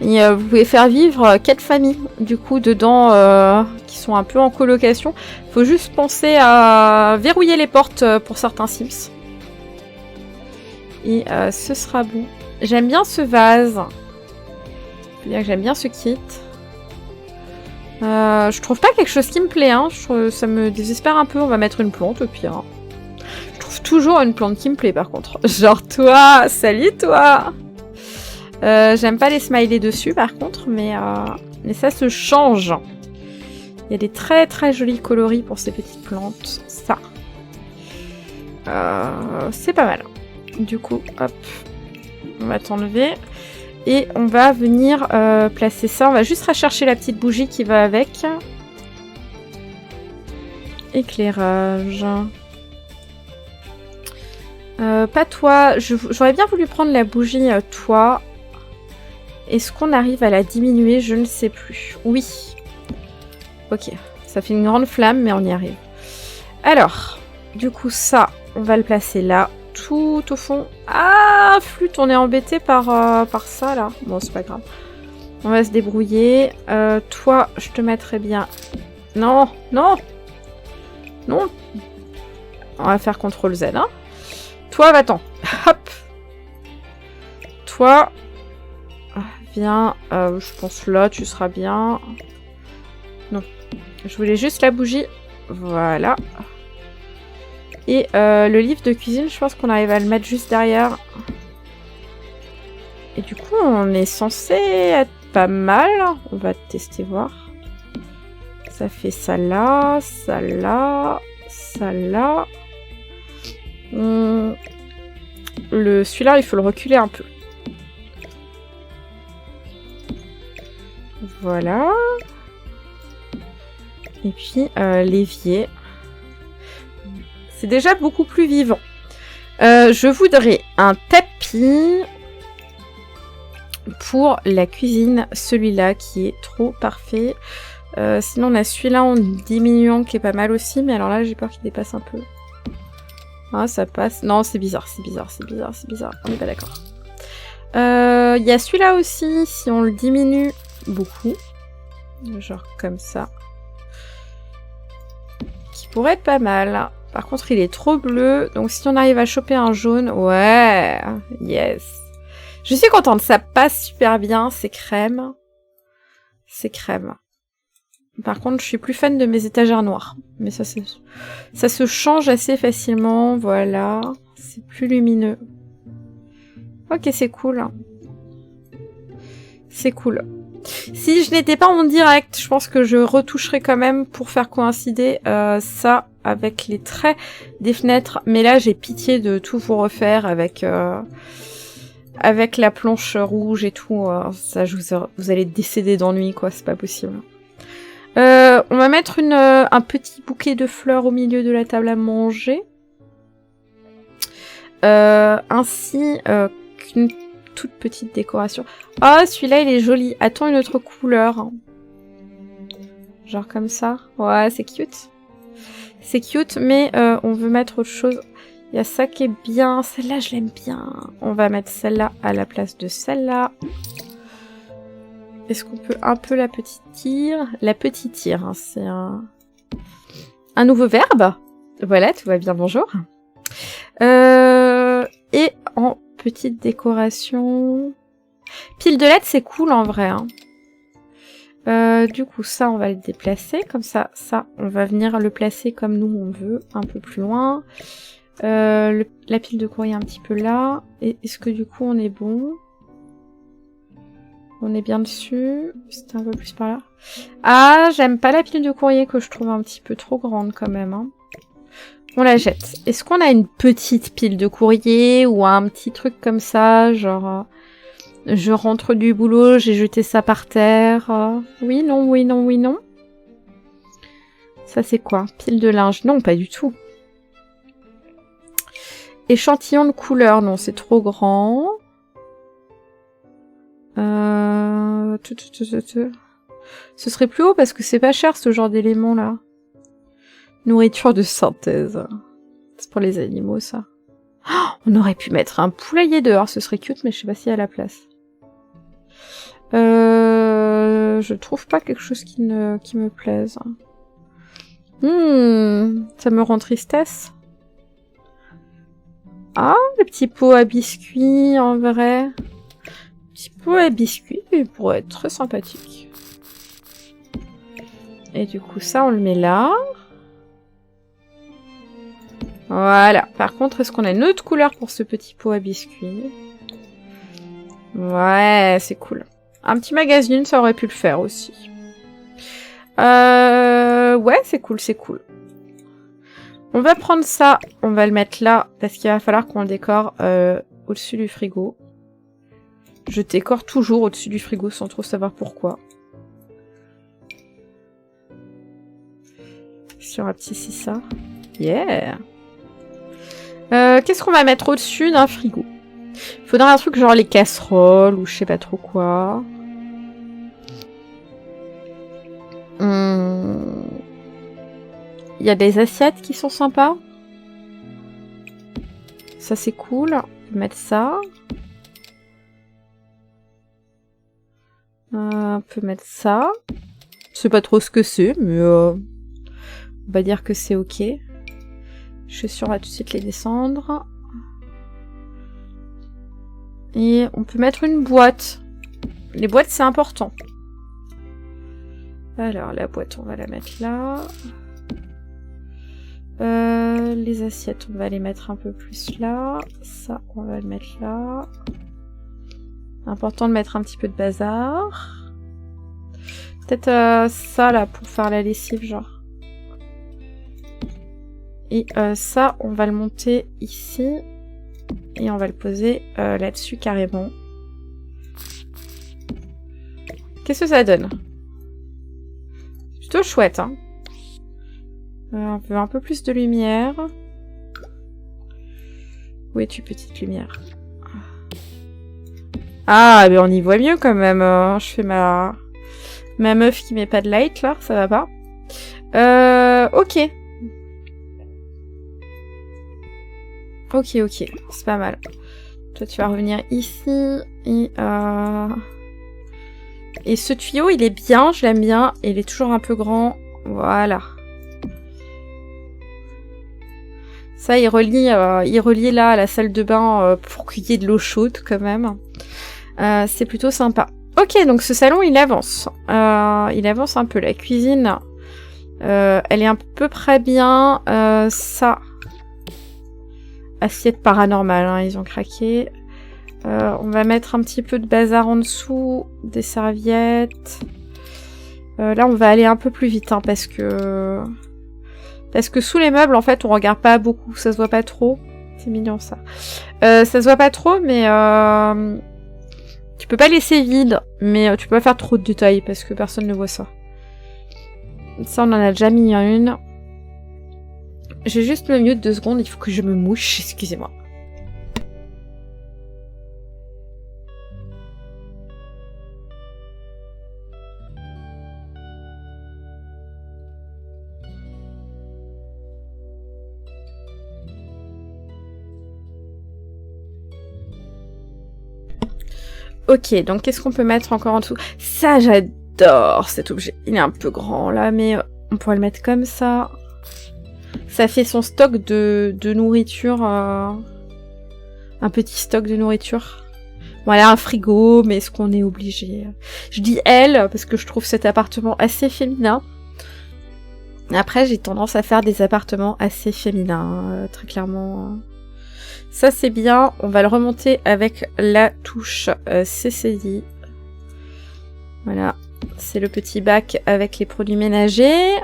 Et vous pouvez faire vivre 4 familles, du coup, dedans, qui sont un peu en colocation. Faut juste penser à verrouiller les portes pour certains Sims. Et ce sera bon. J'aime bien ce vase. Je veux dire que j'aime bien ce kit. Je trouve pas quelque chose qui me plaît, hein. Ça me désespère un peu. On va mettre une plante au pire. Je trouve toujours une plante qui me plaît par contre. Genre toi, salut toi. J'aime pas les smileys dessus par contre, mais ça se change. Il y a des très très jolis coloris pour ces petites plantes. Ça. C'est pas mal. Du coup, hop. On va t'enlever. Et on va venir placer ça. On va juste rechercher la petite bougie qui va avec. Éclairage. Pas toi. J'aurais bien voulu prendre la bougie toi. Est-ce qu'on arrive à la diminuer? Je ne sais plus. Oui. Ok. Ça fait une grande flamme, mais on y arrive. Alors, du coup, ça, on va le placer là. Tout au fond. Ah, flûte, on est embêté par ça, là. Bon, c'est pas grave. On va se débrouiller. Toi, je te mettrai bien... Non, non. Non. On va faire CTRL-Z, hein. Toi, va-t'en. Hop. Toi... Viens. Je pense là, tu seras bien. Non. Je voulais juste la bougie. Voilà. Et le livre de cuisine, je pense qu'on arrive à le mettre juste derrière. Et du coup, on est censé être pas mal. On va tester, voir. Ça fait ça là, ça là, ça là. Celui-là, il faut le reculer un peu. Voilà. Et puis, l'évier. C'est déjà beaucoup plus vivant. Je voudrais un tapis pour la cuisine. Celui-là qui est trop parfait. Sinon, on a celui-là en diminuant qui est pas mal aussi. Mais alors là, j'ai peur qu'il dépasse un peu. Ah, ça passe. Non, c'est bizarre, c'est bizarre, c'est bizarre, c'est bizarre. On n'est pas d'accord. Il y a celui-là aussi, si on le diminue beaucoup. Genre comme ça. Qui pourrait être pas mal. Par contre, il est trop bleu. Donc, si on arrive à choper un jaune... Ouais, yes. Je suis contente. Ça passe super bien. C'est crème. C'est crème. Par contre, je suis plus fan de mes étagères noires. Mais ça se change assez facilement. Voilà. C'est plus lumineux. Ok, c'est cool. C'est cool. Si je n'étais pas en direct, je pense que je retoucherais quand même pour faire coïncider ça avec les traits des fenêtres. Mais là, j'ai pitié de tout vous refaire avec la planche rouge et tout. Ça, vous allez décéder d'ennui, quoi. C'est pas possible. On va mettre un petit bouquet de fleurs au milieu de la table à manger. Ainsi qu'une toute petite décoration. Oh, celui-là, il est joli. Attends, une autre couleur. Genre comme ça. Ouais, c'est cute. C'est cute, mais on veut mettre autre chose. Il y a ça qui est bien. Celle-là, je l'aime bien. On va mettre celle-là à la place de celle-là. Est-ce qu'on peut un peu la petite tire? La petite tire, hein, c'est un nouveau verbe. Voilà, tout va bien, bonjour. Et en petite décoration... Pile de LED, c'est cool en vrai. Hein. Du coup, ça, on va le déplacer. Comme ça, on va venir le placer comme nous on veut, un peu plus loin. La pile de courrier un petit peu là. Et est-ce que du coup, on est bon? On est bien dessus. C'était un peu plus par là. Ah, j'aime pas la pile de courrier que je trouve un petit peu trop grande quand même. Hein. On la jette. Est-ce qu'on a une petite pile de courrier ou un petit truc comme ça, genre... je rentre du boulot, j'ai jeté ça par terre. Oui, non, oui, non, oui, non. Ça, c'est quoi? Pile de linge? Non, pas du tout. Échantillon de couleur? Non, c'est trop grand. Ce serait plus haut parce que c'est pas cher, ce genre d'éléments-là. Nourriture de synthèse. C'est pour les animaux, ça. Oh, on aurait pu mettre un poulailler dehors, ce serait cute, mais je sais pas s'il y a la place. Je trouve pas quelque chose qui me plaise. Ça me rend tristesse. Ah, le petit pot à biscuits, en vrai. Le petit pot à biscuits, il pourrait être très sympathique. Et du coup, ça, on le met là. Voilà. Par contre, est-ce qu'on a une autre couleur pour ce petit pot à biscuits? Ouais, c'est cool. Un petit magazine, ça aurait pu le faire aussi. Ouais, c'est cool, c'est cool. On va prendre ça, on va le mettre là, parce qu'il va falloir qu'on le décore au-dessus du frigo. Je décore toujours au-dessus du frigo sans trop savoir pourquoi. Surrapetissez ça. Yeah! Qu'est-ce qu'on va mettre au-dessus d'un frigo? Faudrait un truc genre les casseroles ou je sais pas trop quoi. Il y a des assiettes qui sont sympas. Ça c'est cool. On peut mettre ça. On peut mettre ça. Je sais pas trop ce que c'est, mais on va dire que c'est ok. Je suis sûre à tout de suite les descendre. Et on peut mettre une boîte. Les boîtes, c'est important. Alors, la boîte, on va la mettre là. Les assiettes, on va les mettre un peu plus là. Ça, on va le mettre là. Important de mettre un petit peu de bazar. Peut-être ça, là, pour faire la lessive, genre. Et ça, on va le monter ici. Et on va le poser là-dessus carrément. Qu'est-ce que ça donne? Plutôt chouette, hein. On veut un peu plus de lumière. Où es-tu, petite lumière? Ah, mais on y voit mieux quand même. Je fais ma meuf qui met pas de light, là. Ça va pas. Ok. Ok, c'est pas mal. Toi, tu vas revenir ici. Et ce tuyau, il est bien, je l'aime bien. Il est toujours un peu grand. Voilà. Ça, il relie là à la salle de bain pour qu'il y ait de l'eau chaude quand même. C'est plutôt sympa. Ok, donc ce salon, il avance. Il avance un peu. La cuisine, elle est à peu près bien. Ça... Assiette paranormale, hein, ils ont craqué. On va mettre un petit peu de bazar en dessous, des serviettes. Là, on va aller un peu plus vite, hein, parce que sous les meubles, en fait, on regarde pas beaucoup, ça se voit pas trop. C'est mignon, ça. Ça se voit pas trop, mais tu peux pas laisser vide, mais tu peux pas faire trop de détails, parce que personne ne voit ça. Ça, on en a déjà mis une. J'ai juste me mute 2 secondes, il faut que je me mouche, excusez-moi. Ok, donc qu'est-ce qu'on peut mettre encore en dessous? Ça, j'adore cet objet. Il est un peu grand là, mais on pourrait le mettre comme ça. Ça fait son stock de nourriture. Un petit stock de nourriture. Voilà, un frigo, mais est-ce qu'on est obligé? Je dis elle, parce que je trouve cet appartement assez féminin. Après, j'ai tendance à faire des appartements assez féminins, très clairement. Ça, c'est bien. On va le remonter avec la touche CCI. Voilà. C'est le petit bac avec les produits ménagers.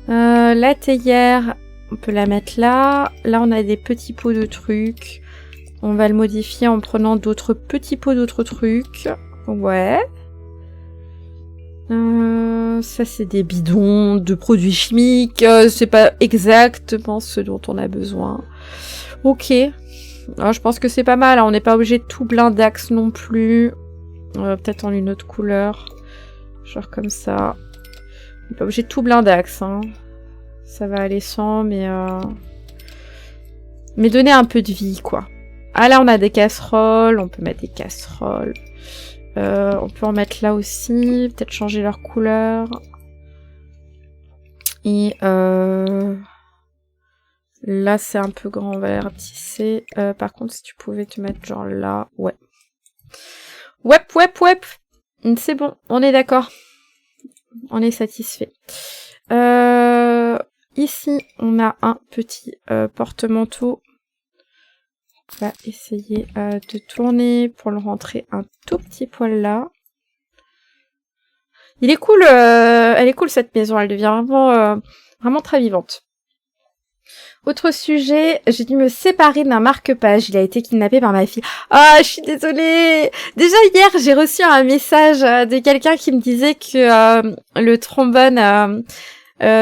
La théière, on peut la mettre là. Là, on a des petits pots de trucs. On va le modifier en prenant d'autres petits pots d'autres trucs. Ouais. Ça, c'est des bidons de produits chimiques. C'est pas exactement ce dont on a besoin. Ok. Alors, je pense que c'est pas mal. On n'est pas obligé de tout blindax non plus. Peut-être en une autre couleur. Genre comme ça. On n'est pas obligé de tout blindax. Hein. Ça va aller sans, mais donner un peu de vie, quoi. Ah, là, on a des casseroles. On peut mettre des casseroles. On peut en mettre là aussi. Peut-être changer leur couleur. Et là, c'est un peu grand. On va les rapetisser. Par contre, si tu pouvais te mettre genre là. Ouais. Wep. C'est bon. On est d'accord. On est satisfait. Ici, on a un petit porte-manteau. On va essayer de tourner pour le rentrer un tout petit poil là. Il est cool, elle est cool cette maison, elle devient vraiment très vivante. Autre sujet, j'ai dû me séparer d'un marque-page, il a été kidnappé par ma fille. Ah, je suis désolée. Déjà hier, j'ai reçu un message de quelqu'un qui me disait que le trombone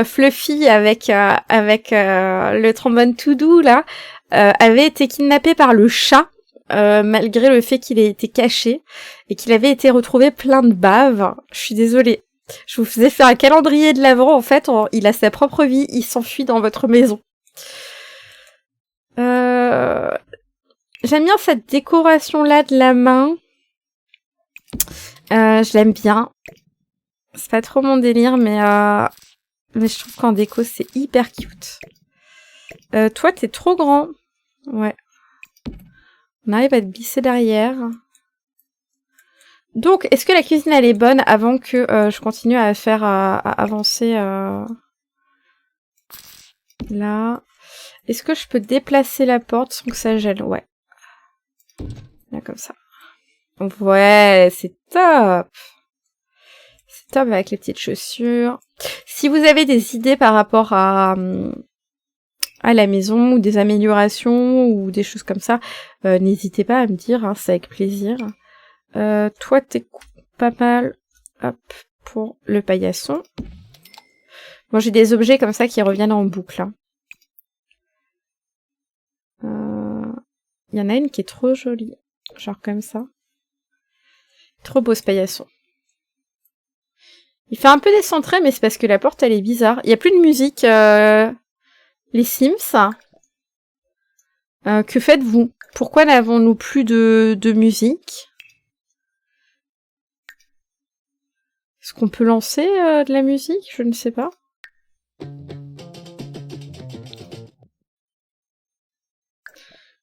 Fluffy avec le trombone tout doux là avait été kidnappé par le chat malgré le fait qu'il ait été caché et qu'il avait été retrouvé plein de bave. Je suis désolée. Je vous faisais faire un calendrier de l'avant. En fait, il a sa propre vie. Il s'enfuit dans votre maison. J'aime bien cette décoration là de la main. Je l'aime bien. C'est pas trop mon délire, mais je trouve qu'en déco c'est hyper cute. Toi, t'es trop grand. Ouais. On arrive à te glisser derrière. Donc, est-ce que la cuisine elle est bonne avant que je continue à faire à avancer là? Est-ce que je peux déplacer la porte sans que ça gèle? Ouais. Là, comme ça. Ouais, c'est top. C'est top avec les petites chaussures. Si vous avez des idées par rapport à la maison ou des améliorations ou des choses comme ça, n'hésitez pas à me dire, hein, c'est avec plaisir. Toi, t'es pas mal. Hop, pour le paillasson. Bon, j'ai des objets comme ça qui reviennent en boucle. Hein. Il y en a une qui est trop jolie. Genre comme ça. Trop beau ce paillasson. Il fait un peu décentré, mais c'est parce que la porte, elle est bizarre. Il n'y a plus de musique. Les Sims. Que faites-vous? Pourquoi n'avons-nous plus de musique? Est-ce qu'on peut lancer de la musique? Je ne sais pas.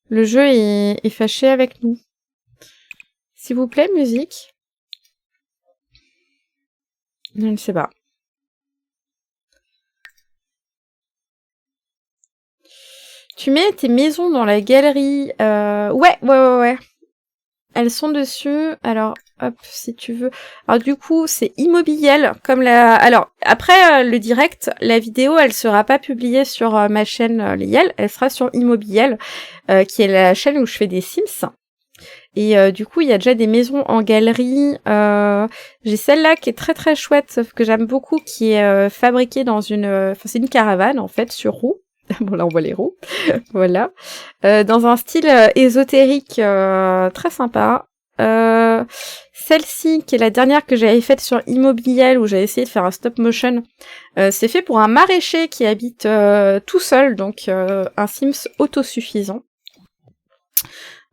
Le jeu est fâché avec nous. S'il vous plaît, musique. Je ne sais pas. Tu mets tes maisons dans la galerie. Ouais. Elles sont dessus. Alors, hop, si tu veux. Alors, du coup, c'est Immobiliel. Comme la... Alors, après le direct, la vidéo, elle sera pas publiée sur ma chaîne Liel. Elle sera sur Immobiliel, qui est la chaîne où je fais des Sims. Et du coup, il y a déjà des maisons en galerie. J'ai celle-là qui est très très chouette, sauf que j'aime beaucoup, qui est fabriquée dans une... Enfin, c'est une caravane, en fait, sur roues. Bon, là, on voit les roues. Voilà. Dans un style ésotérique très sympa. Celle-ci, qui est la dernière que j'avais faite sur Immobiliel, où j'avais essayé de faire un stop motion, c'est fait pour un maraîcher qui habite tout seul, donc un Sims autosuffisant.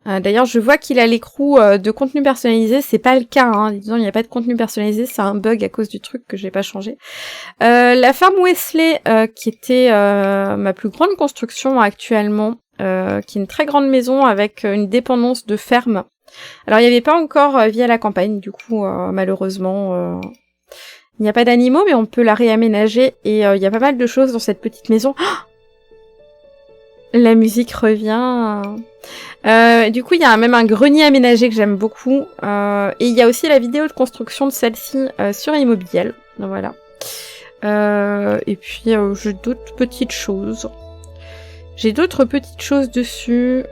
D'ailleurs, je vois qu'il a l'écrou de contenu personnalisé. C'est pas le cas, hein. Disons, il n'y a pas de contenu personnalisé. C'est un bug à cause du truc que j'ai pas changé. La ferme Wesley, qui était ma plus grande construction actuellement, qui est une très grande maison avec une dépendance de ferme. Alors, il n'y avait pas encore vie à la campagne, du coup, malheureusement, il n'y a pas d'animaux, mais on peut la réaménager. Et il y a pas mal de choses dans cette petite maison. Oh, la musique revient. Du coup, il y a même un grenier aménagé que j'aime beaucoup. Et il y a aussi la vidéo de construction de celle-ci sur Immobiliel. Voilà. Et puis, j'ai d'autres petites choses. J'ai d'autres petites choses dessus.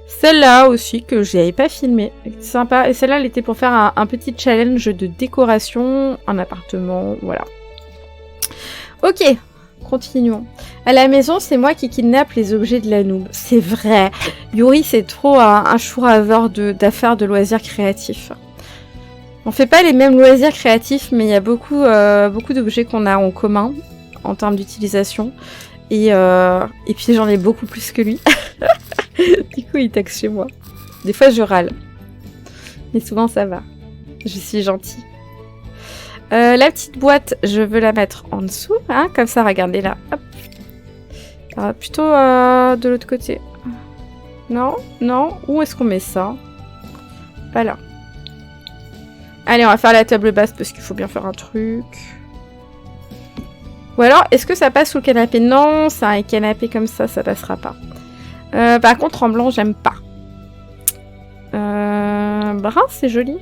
Celle-là aussi, que j'avais pas filmée. Sympa. Et celle-là, elle était pour faire un petit challenge de décoration. Un appartement, voilà. Ok. Continuons. À la maison, c'est moi qui kidnappe les objets de la noob. C'est vrai. Yuri, c'est trop un chou-raveur d'affaires de loisirs créatifs. On fait pas les mêmes loisirs créatifs, mais il y a beaucoup d'objets qu'on a en commun en termes d'utilisation. Et puis j'en ai beaucoup plus que lui. Du coup, il taxe chez moi. Des fois, je râle. Mais souvent, ça va. Je suis gentille. La petite boîte, je veux la mettre en dessous, hein, comme ça, regardez là. Hop. Plutôt de l'autre côté. Non, non. Où est-ce qu'on met ça? Pas là. Allez, on va faire la table basse parce qu'il faut bien faire un truc. Ou alors, est-ce que ça passe sous le canapé? Non, c'est un canapé comme ça passera pas. Par contre, en blanc, j'aime pas. Brun, c'est joli.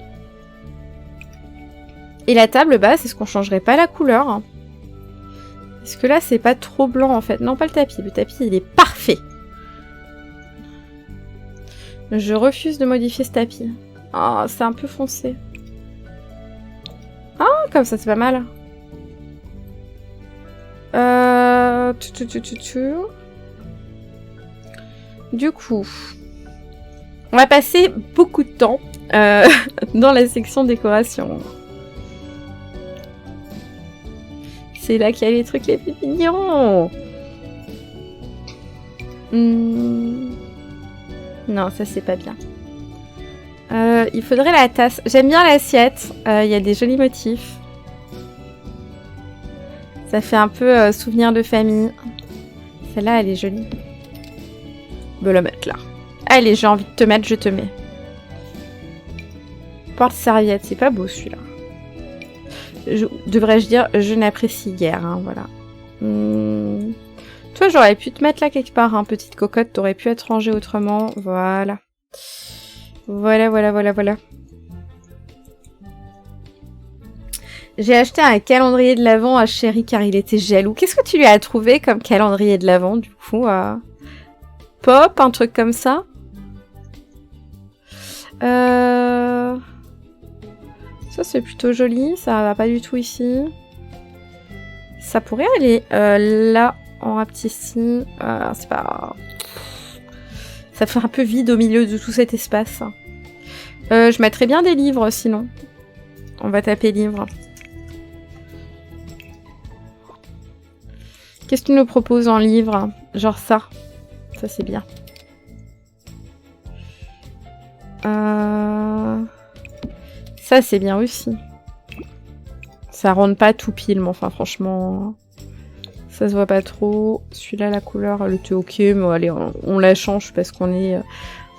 Et la table basse, est-ce qu'on changerait pas la couleur? Est-ce que là, c'est pas trop blanc, en fait? Non, pas le tapis. Le tapis, il est parfait. Je refuse de modifier ce tapis. Oh, c'est un peu foncé. Ah, comme ça, c'est pas mal. Du coup, on va passer beaucoup de temps dans la section décoration. C'est là qu'il y a les trucs les plus mignons. Non, ça c'est pas bien. Il faudrait la tasse. J'aime bien l'assiette. Il y a des jolis motifs. Ça fait un peu souvenir de famille. Celle-là, elle est jolie. Je vais la mettre là. Allez, j'ai envie de te mettre, je te mets. Porte-serviette, c'est pas beau celui-là. Devrais-je dire, je n'apprécie guère, hein, voilà. Toi, j'aurais pu te mettre là quelque part, hein, petite cocotte, t'aurais pu être rangée autrement, voilà. Voilà. J'ai acheté un calendrier de l'Avent à Chéri car il était jaloux. Qu'est-ce que tu lui as trouvé comme calendrier de l'Avent, du coup Pop, un truc comme ça Ça, c'est plutôt joli. Ça va pas du tout ici. Ça pourrait aller là, en rapetissi. C'est pas... Ça fait un peu vide au milieu de tout cet espace. Je mettrais bien des livres, sinon. On va taper livres. Qu'est-ce que tu nous proposes en livre? Genre ça. Ça, c'est bien. Ça, c'est bien aussi. Ça rentre pas tout pile, mais enfin, franchement... Ça se voit pas trop. Celui-là, la couleur, elle était ok, mais allez, on la change parce qu'on est...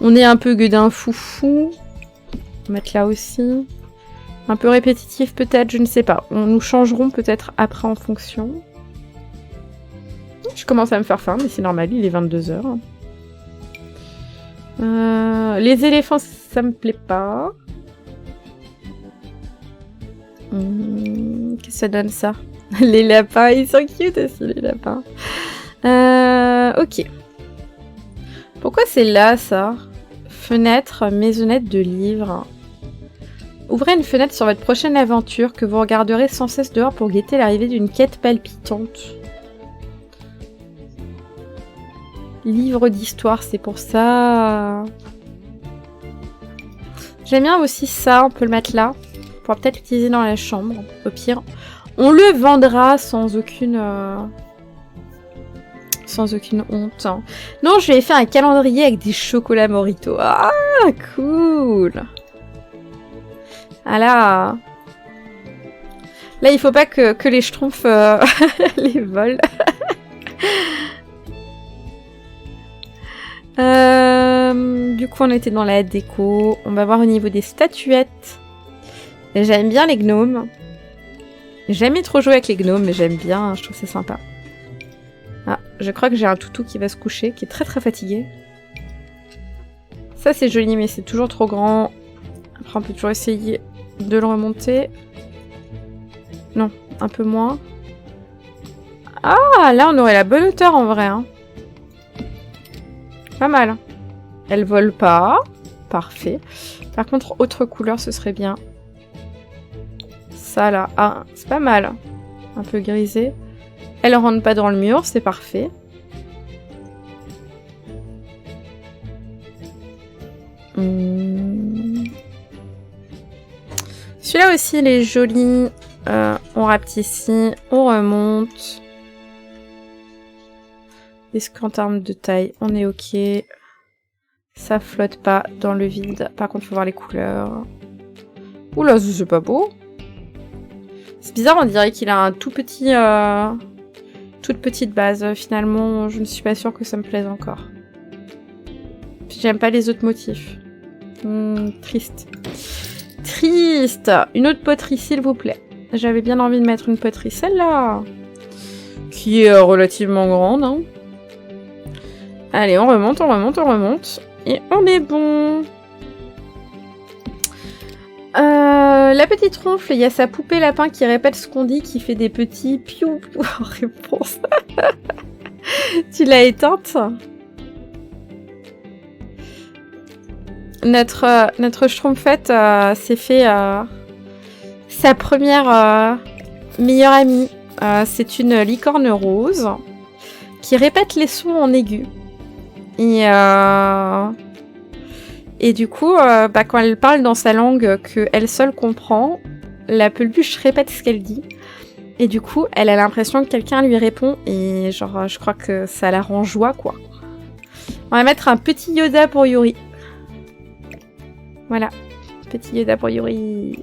On est un peu gueudin foufou. On va mettre là aussi. Un peu répétitif, peut-être, je ne sais pas. Nous changerons peut-être après en fonction. Je commence à me faire faim, mais c'est normal, il est 22h. Les éléphants, ça me plaît pas. Qu'est-ce que ça donne, ça? Les lapins, ils sont cute aussi, les lapins. Ok. Pourquoi c'est là, ça? Fenêtre, maisonnette de livres. Ouvrez une fenêtre sur votre prochaine aventure que vous regarderez sans cesse dehors pour guetter l'arrivée d'une quête palpitante. Livre d'histoire, c'est pour ça. J'aime bien aussi ça, on peut le mettre là. On pourra peut-être l'utiliser dans la chambre, au pire. On le vendra sans aucune honte. Non, je vais faire un calendrier avec des chocolats Morito. Ah, cool. Ah là. Là, il faut pas que les schtroumpfs les volent. Du coup, on était dans la déco. On va voir au niveau des statuettes. J'aime bien les gnomes. J'ai jamais trop joué avec les gnomes, mais j'aime bien. Je trouve ça sympa. Ah, je crois que j'ai un toutou qui va se coucher, qui est très très fatigué. Ça, c'est joli, mais c'est toujours trop grand. Après, on peut toujours essayer de le remonter. Non, un peu moins. Ah, là, on aurait la bonne hauteur en vrai. Hein. Pas mal. Elle vole pas. Parfait. Par contre, autre couleur, ce serait bien. Ça, là. Ah, c'est pas mal. Un peu grisé. Elle rentre pas dans le mur, c'est parfait. Celui-là aussi, il est joli. On rapetissit, on remonte. Est-ce qu'en termes de taille, on est ok? Ça flotte pas dans le vide. Par contre, il faut voir les couleurs. Oula, c'est pas beau. C'est bizarre, on dirait qu'il a un tout petit... toute petite base. Finalement, je ne suis pas sûre que ça me plaise encore. Puis j'aime pas les autres motifs. Triste. Triste. Une autre poterie, s'il vous plaît. J'avais bien envie de mettre une poterie. Celle-là. Qui est relativement grande. Hein. Allez, on remonte, on remonte, on remonte. Et on est bon. La petite ronfle, il y a sa poupée lapin qui répète ce qu'on dit, qui fait des petits piou piou en réponse. Tu l'as éteinte? Notre schtroumpfette s'est fait sa première meilleure amie. C'est une licorne rose qui répète les sons en aigu. Et du coup, quand elle parle dans sa langue qu'elle seule comprend, la peluche répète ce qu'elle dit. Et du coup, elle a l'impression que quelqu'un lui répond. Et genre, je crois que ça la rend joie, quoi. On va mettre un petit Yoda pour Yuri. Voilà. Petit Yoda pour Yuri.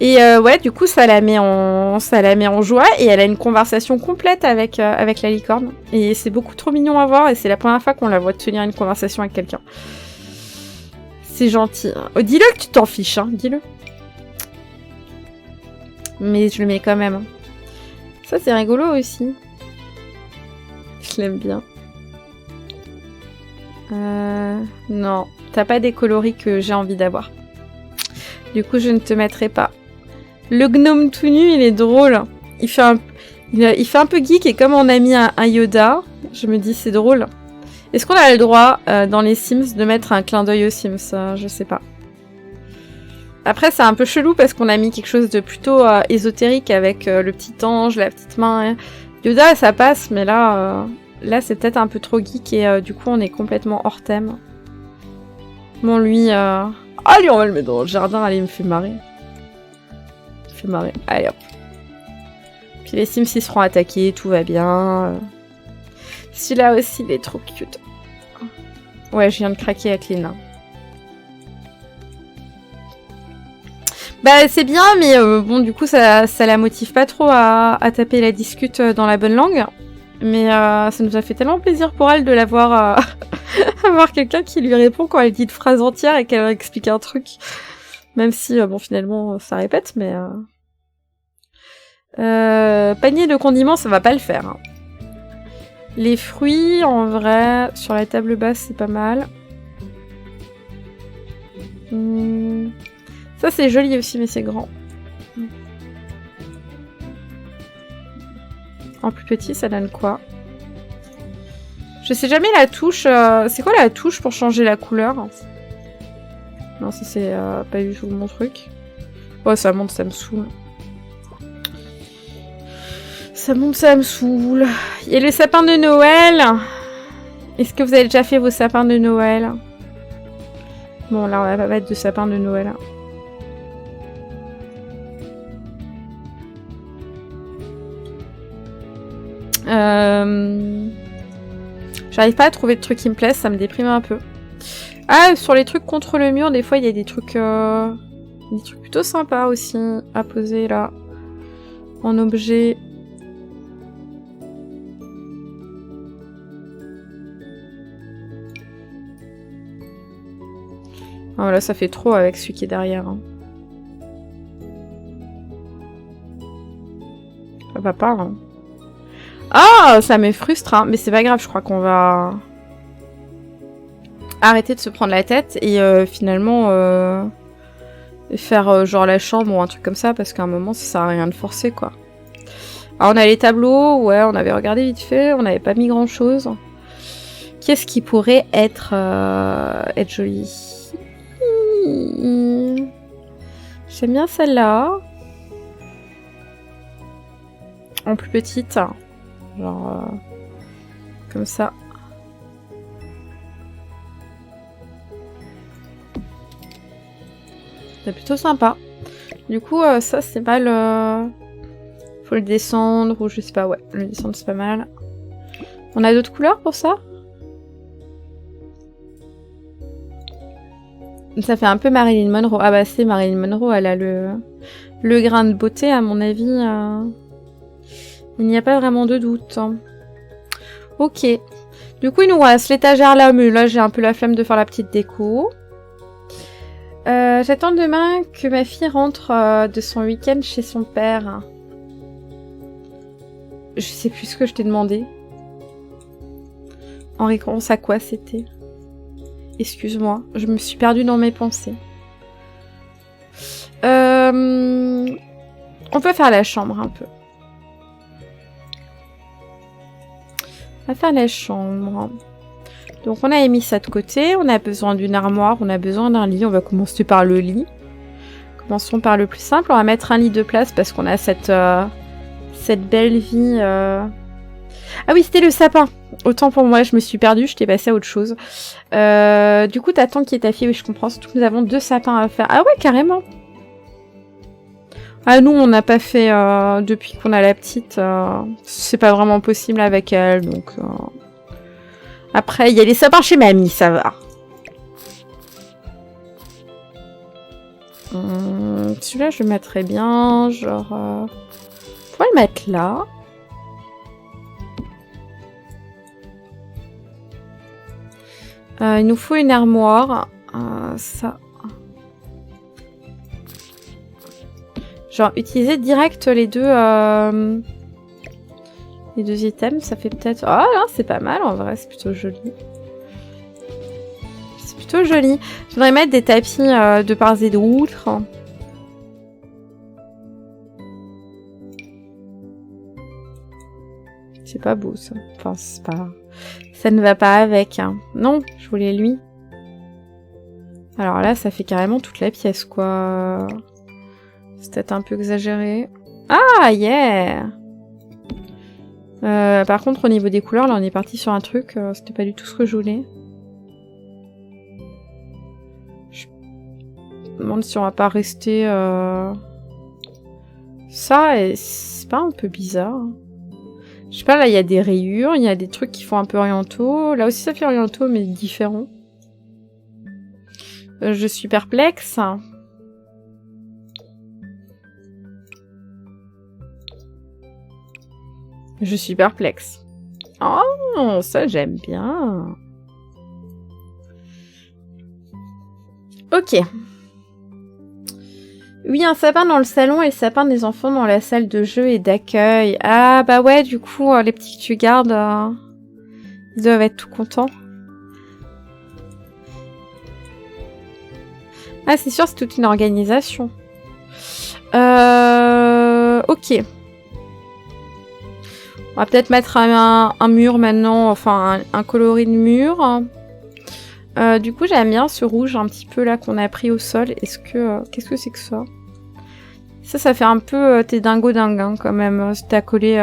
Et ouais, du coup, ça la met en joie. Et elle a une conversation complète avec la licorne. Et c'est beaucoup trop mignon à voir. Et c'est la première fois qu'on la voit tenir une conversation avec quelqu'un. C'est gentil. Oh, dis-le que tu t'en fiches, hein. Dis-le. Mais je le mets quand même. Ça, c'est rigolo aussi. Je l'aime bien. Non. T'as pas des coloris que j'ai envie d'avoir. Du coup, je ne te mettrai pas. Le gnome tout nu, il est drôle. Il fait un peu geek et comme on a mis un Yoda, je me dis c'est drôle. Est-ce qu'on a le droit, dans les Sims, de mettre un clin d'œil aux Sims? Je sais pas. Après, c'est un peu chelou parce qu'on a mis quelque chose de plutôt ésotérique avec le petit ange, la petite main. Yoda, ça passe, mais là c'est peut-être un peu trop geek et du coup, on est complètement hors thème. Bon, lui... Allez, on va le mettre dans le jardin. Allez, il me fait marrer. Il me fait marrer. Allez, hop. Puis les Sims, ils seront attaqués. Tout va bien. Celui-là aussi, il est trop cute. Ouais, je viens de craquer avec les nains. Bah, c'est bien, mais bon, du coup, ça la motive pas trop à taper la discute dans la bonne langue. Mais ça nous a fait tellement plaisir pour elle de la voir... avoir quelqu'un qui lui répond quand elle dit une phrase entière et qu'elle explique un truc. Même si, bon, finalement, ça répète, mais... panier de condiments, ça va pas le faire. Hein. Les fruits, en vrai, sur la table basse, c'est pas mal. Ça, c'est joli aussi, mais c'est grand. En plus petit, ça donne quoi? Je sais jamais la touche. C'est quoi la touche pour changer la couleur? Non, ça c'est pas du tout mon truc. Oh, ça monte, ça me saoule. Ça monte, ça me saoule. Il y a le sapin de Noël. Est-ce que vous avez déjà fait vos sapins de Noël? Bon, là, on va pas mettre de sapin de Noël. J'arrive pas à trouver de trucs qui me plaisent, ça me déprime un peu. Ah, sur les trucs contre le mur, des fois, il y a des trucs plutôt sympas aussi à poser, là. En objet. Oh là, ça fait trop avec celui qui est derrière. Hein. Ça va pas, hein. Ah, ça me frustre, hein. Mais c'est pas grave, je crois qu'on va arrêter de se prendre la tête et finalement faire genre la chambre ou un truc comme ça, parce qu'à un moment, ça sert à rien de forcer, quoi. Alors, on a les tableaux, ouais, on avait regardé vite fait, on n'avait pas mis grand-chose. Qu'est-ce qui pourrait être joli? J'aime bien celle-là. En plus petite. Genre... comme ça. C'est plutôt sympa. Du coup, ça, c'est pas le... Faut le descendre, ou je sais pas, ouais. Le descendre, c'est pas mal. On a d'autres couleurs pour ça? Ça fait un peu Marilyn Monroe. Ah bah c'est Marilyn Monroe, elle a le grain de beauté, à mon avis. Il n'y a pas vraiment de doute. Hein. Ok. Du coup, il nous reste l'étagère là, mais là, j'ai un peu la flemme de faire la petite déco. J'attends demain que ma fille rentre de son week-end chez son père. Je sais plus ce que je t'ai demandé. En réponse à quoi c'était? Excuse-moi, je me suis perdue dans mes pensées. On peut faire la chambre un peu. On va faire la chambre. Donc on a mis ça de côté. On a besoin d'une armoire, on a besoin d'un lit. On va commencer par le lit. Commençons par le plus simple. On va mettre un lit de place parce qu'on a cette belle vie... Ah oui, c'était le sapin. Autant pour moi, je me suis perdue, je t'ai passé à autre chose. Du coup, t'attends qui est ta fille, oui, je comprends. Surtout que nous avons 2 sapins à faire. Ah ouais, carrément. Ah, nous, on n'a pas fait depuis qu'on a la petite. C'est pas vraiment possible avec elle, donc... Après, il y a les sapins chez mamie, ça va. Celui-là, je le mettrais bien, genre... On pourrait le mettre là. Il nous faut une armoire. Ça. Genre, utiliser direct les deux items, ça fait peut-être... Oh là, c'est pas mal, en vrai, c'est plutôt joli. C'est plutôt joli. Je voudrais mettre des tapis de part et d'autre. C'est pas beau, ça. Enfin, c'est pas... Ça ne va pas avec. Hein. Non, je voulais lui. Alors là, ça fait carrément toute la pièce, quoi. C'est peut-être un peu exagéré. Ah, yeah! Par contre, au niveau des couleurs, là, on est parti sur un truc. C'était pas du tout ce que je voulais. Je me demande si on va pas rester... Ça, c'est pas un peu bizarre. Je sais pas, là, il y a des rayures, il y a des trucs qui font un peu orientaux. Là aussi, ça fait orientaux, mais différent. Je suis perplexe. Je suis perplexe. Oh, ça, j'aime bien. Ok. Oui, un sapin dans le salon et le sapin des enfants dans la salle de jeu et d'accueil. Ah, bah ouais, du coup, les petits que tu gardes, ils doivent être tout contents. Ah, c'est sûr, c'est toute une organisation. Ok. On va peut-être mettre un mur maintenant, enfin un coloris de mur. Du coup, j'aime bien ce rouge un petit peu là qu'on a pris au sol. Est-ce que... qu'est-ce que c'est que ça? Ça fait un peu t'es dingo dingue hein, quand même. Si t'as collé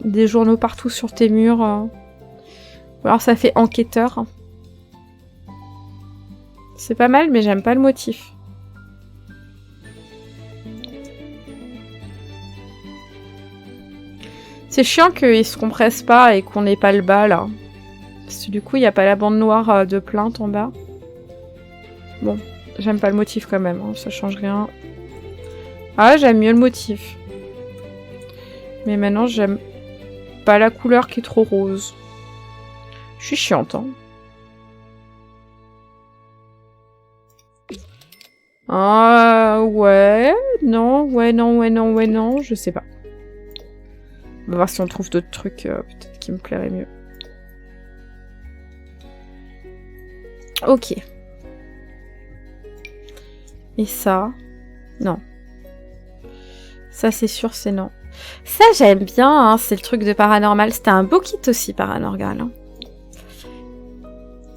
des journaux partout sur tes murs. Ou alors ça fait enquêteur. C'est pas mal, mais j'aime pas le motif. C'est chiant qu'ils se compressent pas et qu'on n'ait pas le bas là. Parce que du coup, il n'y a pas la bande noire de plainte en bas. Bon, j'aime pas le motif quand même, hein, ça change rien. Ah, j'aime mieux le motif. Mais maintenant, j'aime pas la couleur qui est trop rose. Je suis chiante, hein. Ah, ouais, non, ouais, non, ouais, non, ouais, non, je sais pas. On va voir si on trouve d'autres trucs peut-être qui me plairaient mieux. Ok. Et ça, non. Ça, c'est sûr, c'est non. Ça, j'aime bien, hein, c'est le truc de paranormal. C'était un beau kit aussi, paranormal. Hein.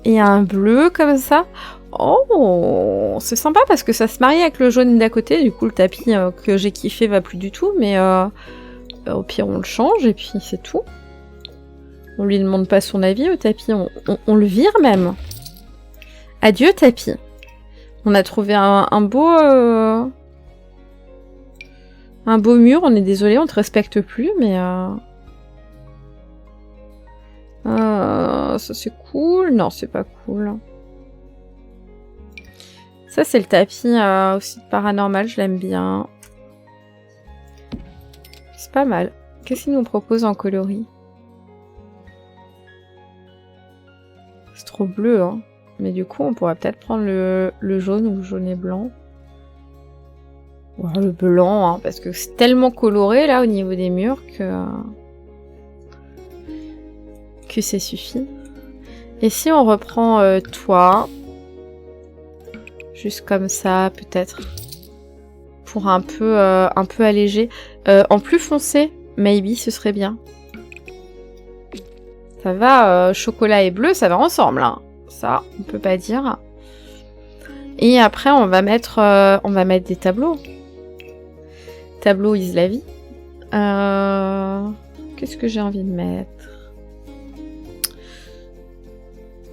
Et un bleu comme ça. Oh, c'est sympa parce que ça se marie avec le jaune d'à côté. Du coup, le tapis que j'ai kiffé va plus du tout. Mais au pire, on le change et puis c'est tout. On lui demande pas son avis au tapis. On le vire même. Adieu, tapis. On a trouvé un beau... un beau mur, on est désolé, on te respecte plus, mais... ça c'est cool. Non, c'est pas cool. Ça c'est le tapis aussi de paranormal, je l'aime bien. C'est pas mal. Qu'est-ce qu'il nous propose en coloris? C'est trop bleu, hein. Mais du coup, on pourrait peut-être prendre le jaune ou le jaune et blanc. Ou le blanc, hein, parce que c'est tellement coloré là au niveau des murs que ça suffit. Et si on reprend toi, juste comme ça peut-être, pour un peu alléger, en plus foncé, maybe ce serait bien. Ça va, chocolat et bleu, ça va ensemble, hein. Ça, on peut pas dire. Et après, on va mettre des tableaux. Tableau is la vie. Qu'est-ce que j'ai envie de mettre?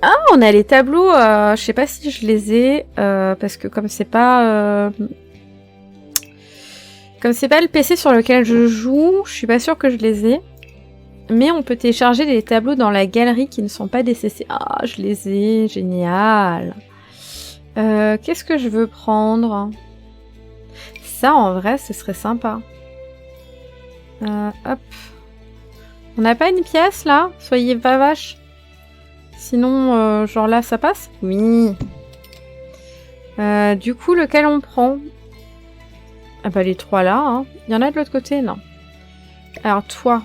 Ah, on a les tableaux. Je sais pas si je les ai parce que comme c'est pas le PC sur lequel je joue, je suis pas sûre que je les ai. Mais on peut télécharger les tableaux dans la galerie qui ne sont pas DCC. Ah, je les ai, génial. Qu'est-ce que je veux prendre? Ça, en vrai, ce serait sympa. Hop. On n'a pas une pièce, là? Soyez pas vache. Sinon, genre là, ça passe? Oui. Du coup, lequel on prend? Ah bah, les trois là, hein. Il y en a de l'autre côté? Non. Alors, toi.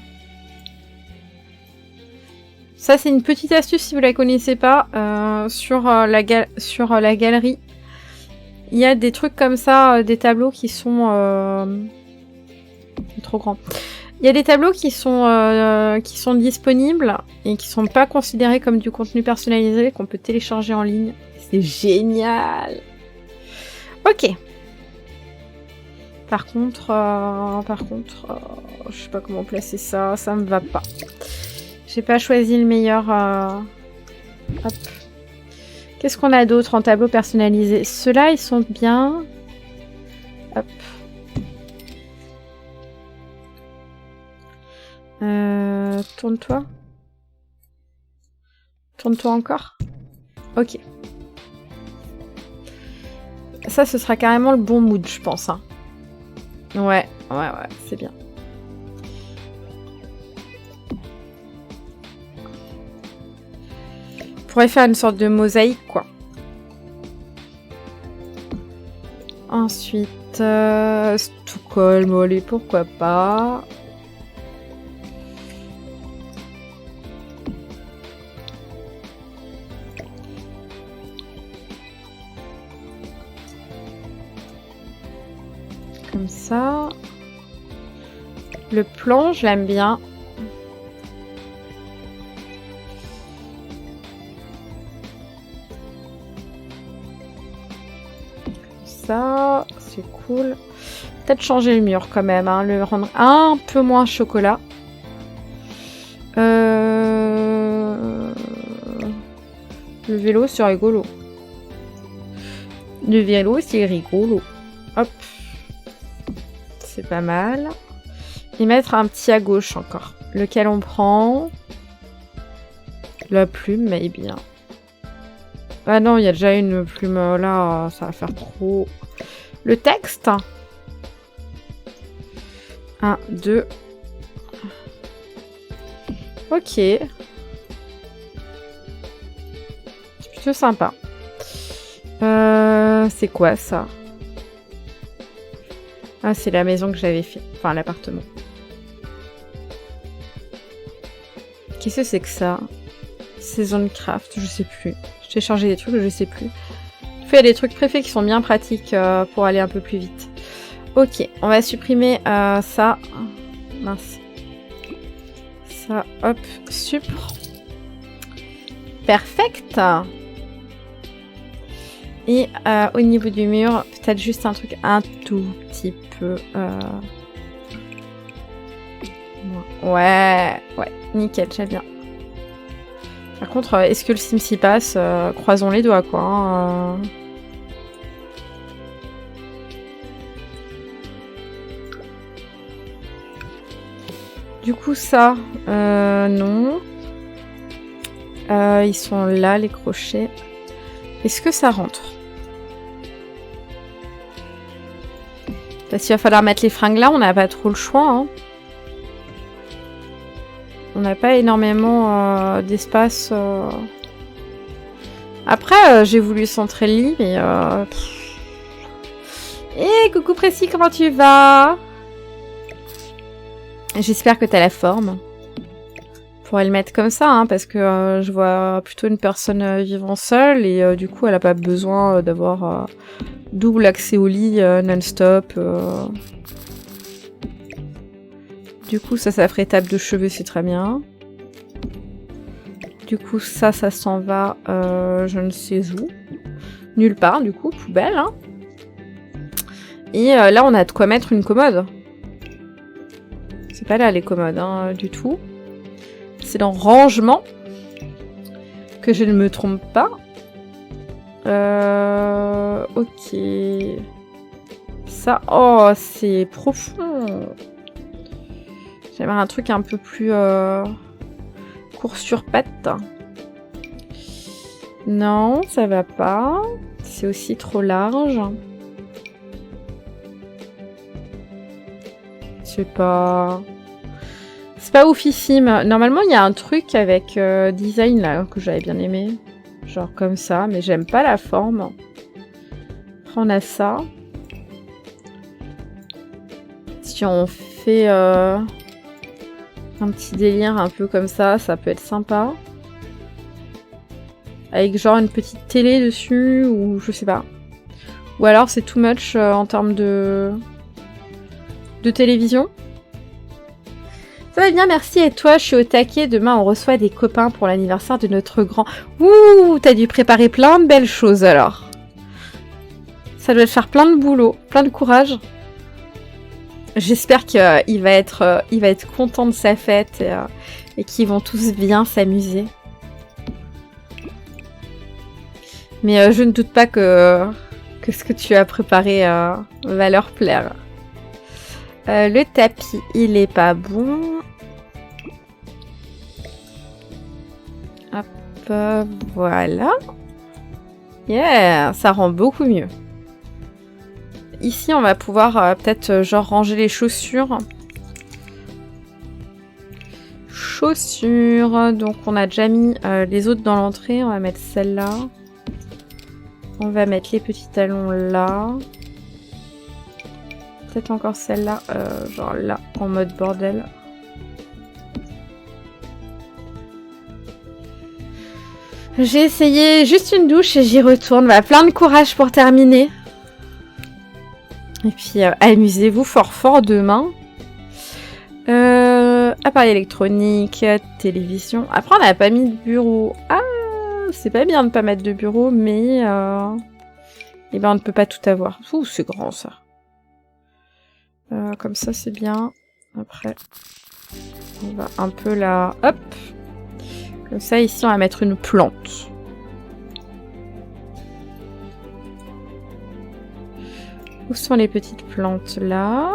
Ça, c'est une petite astuce, si vous la connaissez pas, sur la galerie. Il y a des trucs comme ça, des tableaux qui sont... trop grand. Il y a des tableaux qui sont disponibles et qui sont pas considérés comme du contenu personnalisé, qu'on peut télécharger en ligne. C'est génial. Ok. Par contre, je sais pas comment placer ça, ça me va pas. J'ai pas choisi le meilleur... Hop. Qu'est-ce qu'on a d'autre en tableau personnalisé? Ceux-là, ils sont bien. Hop. Tourne-toi. Tourne-toi encore. Ok. Ça, ce sera carrément le bon mood, je pense. Hein. Ouais, c'est bien. On pourrait faire une sorte de mosaïque, quoi. Ensuite, Stockholm, allez, pourquoi pas. Comme ça. Le plan, je l'aime bien. ça. C'est cool. Peut-être changer le mur quand même, hein, le rendre un peu moins chocolat. Le vélo, c'est rigolo. Le vélo, c'est rigolo. Hop. C'est pas mal. Et mettre un petit à gauche encore. Lequel on prend? La plume, mais bien. Ah non, il y a déjà une plume là. Ça va faire trop. Le texte. 1, 2. Ok. C'est plutôt sympa. C'est quoi ça? Ah, c'est la maison que j'avais fait. Enfin, l'appartement. Qu'est-ce que c'est que ça? Saison craft, je sais plus. J'ai chargé des trucs, je sais plus. Il y a des trucs préfets qui sont bien pratiques pour aller un peu plus vite. Ok, on va supprimer ça. Mince. Ça, hop, super. Perfect. Et au niveau du mur, peut-être juste un truc un tout petit peu... Ouais, nickel, j'aime bien. Par contre, est-ce que le sim s'y passe? Croisons les doigts, quoi. Hein, Du coup, ça, non. Ils sont là, les crochets. Est-ce que ça rentre? Parce qu'il va falloir mettre les fringues là, on n'a pas trop le choix. Hein. On n'a pas énormément d'espace. Après, j'ai voulu centrer le lit, mais... Eh, coucou Précis, comment tu vas? J'espère que t'as la forme. On pourrait le mettre comme ça, hein, parce que je vois plutôt une personne vivant seule, et du coup, elle n'a pas besoin d'avoir double accès au lit non-stop. Du coup, ça ferait table de cheveux, c'est très bien. Du coup, ça s'en va, je ne sais où. Nulle part, du coup, poubelle. Hein. Et là, on a de quoi mettre une commode. C'est pas là, les commodes, hein, du tout. C'est dans rangement. Que je ne me trompe pas. Ok. Ça, oh, c'est profond. J'aimerais un truc un peu plus court sur pattes. Non, ça va pas. C'est aussi trop large. C'est pas oufissime. Normalement, il y a un truc avec design là que j'avais bien aimé. Genre comme ça, mais j'aime pas la forme. Après, on a ça. Si on fait un petit délire un peu comme ça peut être sympa. Avec genre une petite télé dessus, ou je sais pas. Ou alors c'est too much en termes de télévision. Ça va bien, merci. Et toi, je suis au taquet. Demain, on reçoit des copains pour l'anniversaire de notre grand. Ouh, t'as dû préparer plein de belles choses alors. Ça doit te faire plein de boulot, plein de courage. J'espère qu'il va être content de sa fête et qu'ils vont tous bien s'amuser. Mais je ne doute pas que ce que tu as préparé va leur plaire. Le tapis, il est pas bon. Hop, voilà. Yeah, ça rend beaucoup mieux. Ici, on va pouvoir peut-être genre ranger les chaussures. Chaussures. Donc, on a déjà mis les autres dans l'entrée. On va mettre celle-là. On va mettre les petits talons là. Peut-être encore celle-là, genre là, en mode bordel. J'ai essayé juste une douche et j'y retourne. Bah, plein de courage pour terminer. Et puis, amusez-vous fort demain. Appareil électronique, télévision. Après, on n'a pas mis de bureau. Ah, c'est pas bien de pas mettre de bureau, mais Et ben on ne peut pas tout avoir. Ouh, c'est grand ça. Comme ça c'est bien. Après, on va un peu là... Hop. Comme ça ici on va mettre une plante. Où sont les petites plantes là?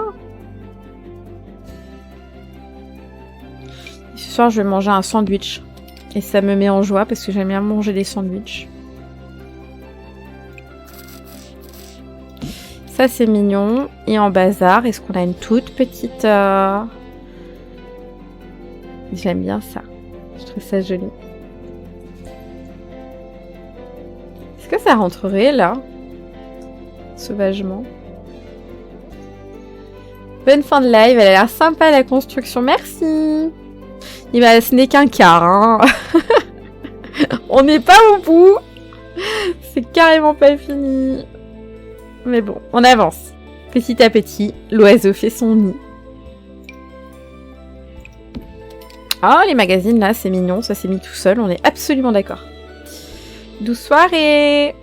Ce soir je vais manger un sandwich. Et ça me met en joie parce que j'aime bien manger des sandwichs. Ça c'est mignon. Et en bazar, est-ce qu'on a une toute petite... J'aime bien ça. Je trouve ça joli. Est-ce que ça rentrerait là? Sauvagement. Bonne fin de live, elle a l'air sympa la construction, merci. Et bah ce n'est qu'un quart, hein. On n'est pas au bout. C'est carrément pas fini. Mais bon, on avance. Petit à petit, l'oiseau fait son nid. Oh, les magazines là, c'est mignon, ça s'est mis tout seul, on est absolument d'accord. Douce soirée.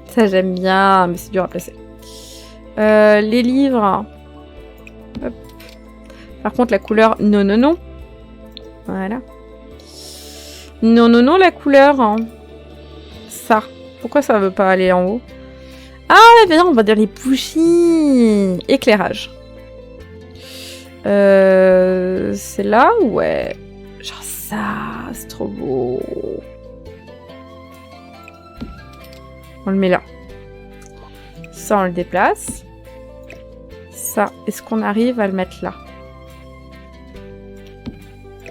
Ça j'aime bien, mais c'est dur à placer. Les livres. Hop. Par contre, la couleur, non, non, non. Voilà. Non, non, non, la couleur. Hein. Ça. Pourquoi ça veut pas aller en haut? Ah, viens, on va dire les bougies. Éclairage. C'est là? Ouais. Genre ça, c'est trop beau. On le met là. Ça, on le déplace. Ça, est-ce qu'on arrive à le mettre là?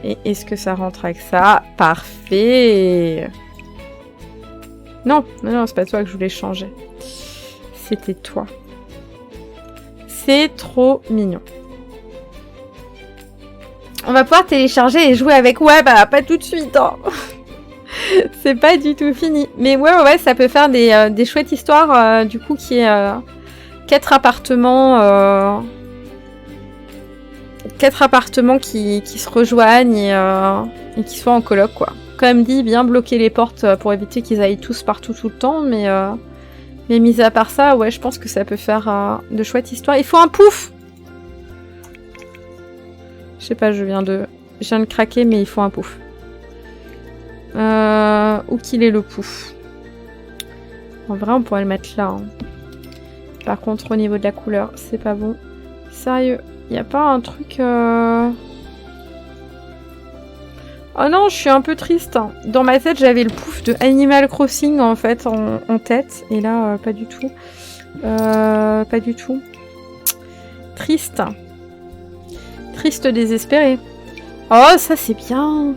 Et est-ce que ça rentre avec ça? Parfait. Non, non, c'est pas toi que je voulais changer. C'était toi. C'est trop mignon. On va pouvoir télécharger et jouer avec. Ouais, bah pas tout de suite. Hein. C'est pas du tout fini. Mais ouais, ça peut faire des chouettes histoires. Du coup, qui est 4 appartements. 4 appartements qui se rejoignent et qui sont en coloc, quoi. Comme dit, bien bloquer les portes pour éviter qu'ils aillent tous partout tout le temps. Mais mis à part ça, ouais, je pense que ça peut faire de chouettes histoires. Il faut un pouf! Je sais pas, je viens de craquer, mais il faut un pouf. Où qu'il est le pouf? En vrai, on pourrait le mettre là. Hein. Par contre, au niveau de la couleur, c'est pas bon. Sérieux, y a pas un truc... Oh non, je suis un peu triste. Hein. Dans ma tête, j'avais le pouf de Animal Crossing, en fait, en tête. Et là, pas du tout. Pas du tout. Triste. Triste désespéré. Oh, ça c'est bien.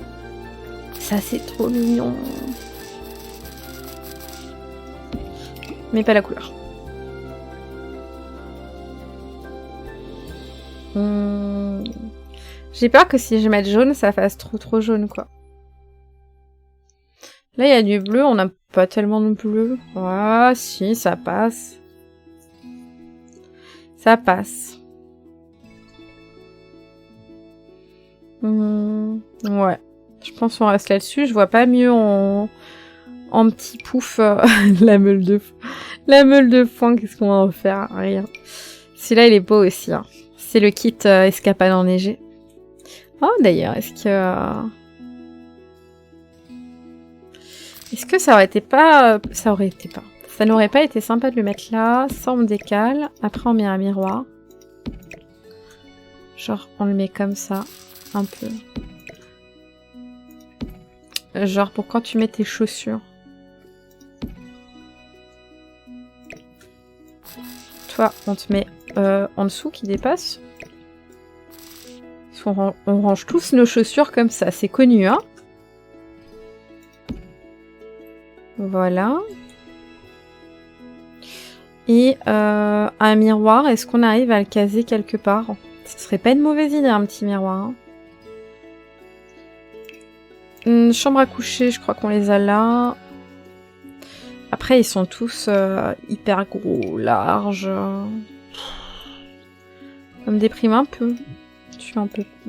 Ça c'est trop mignon. Mais pas la couleur. J'ai peur que si je mette jaune, ça fasse trop jaune, quoi. Là, il y a du bleu. On n'a pas tellement de bleu. Ah, si, ça passe. Ça passe. Ouais. Je pense qu'on reste là-dessus. Je vois pas mieux en petit pouf. La meule de foin, qu'est-ce qu'on va en faire? Rien. Celui-là, il est beau aussi. Hein. C'est le kit escapade enneigée. Oh, d'ailleurs, est-ce que ça aurait été pas... Ça n'aurait pas été sympa de le mettre là. Ça, on décale. Après, on met un miroir. Genre, on le met comme ça. Un peu. Genre, pour quand tu mets tes chaussures. Toi, on te met en dessous qui dépasse. On range tous nos chaussures comme ça. C'est connu, hein? Voilà. Et un miroir, est-ce qu'on arrive à le caser quelque part? Ce serait pas une mauvaise idée, un petit miroir. Hein. Chambre à coucher, je crois qu'on les a là. Après, ils sont tous hyper gros, larges. Ça me déprime un peu.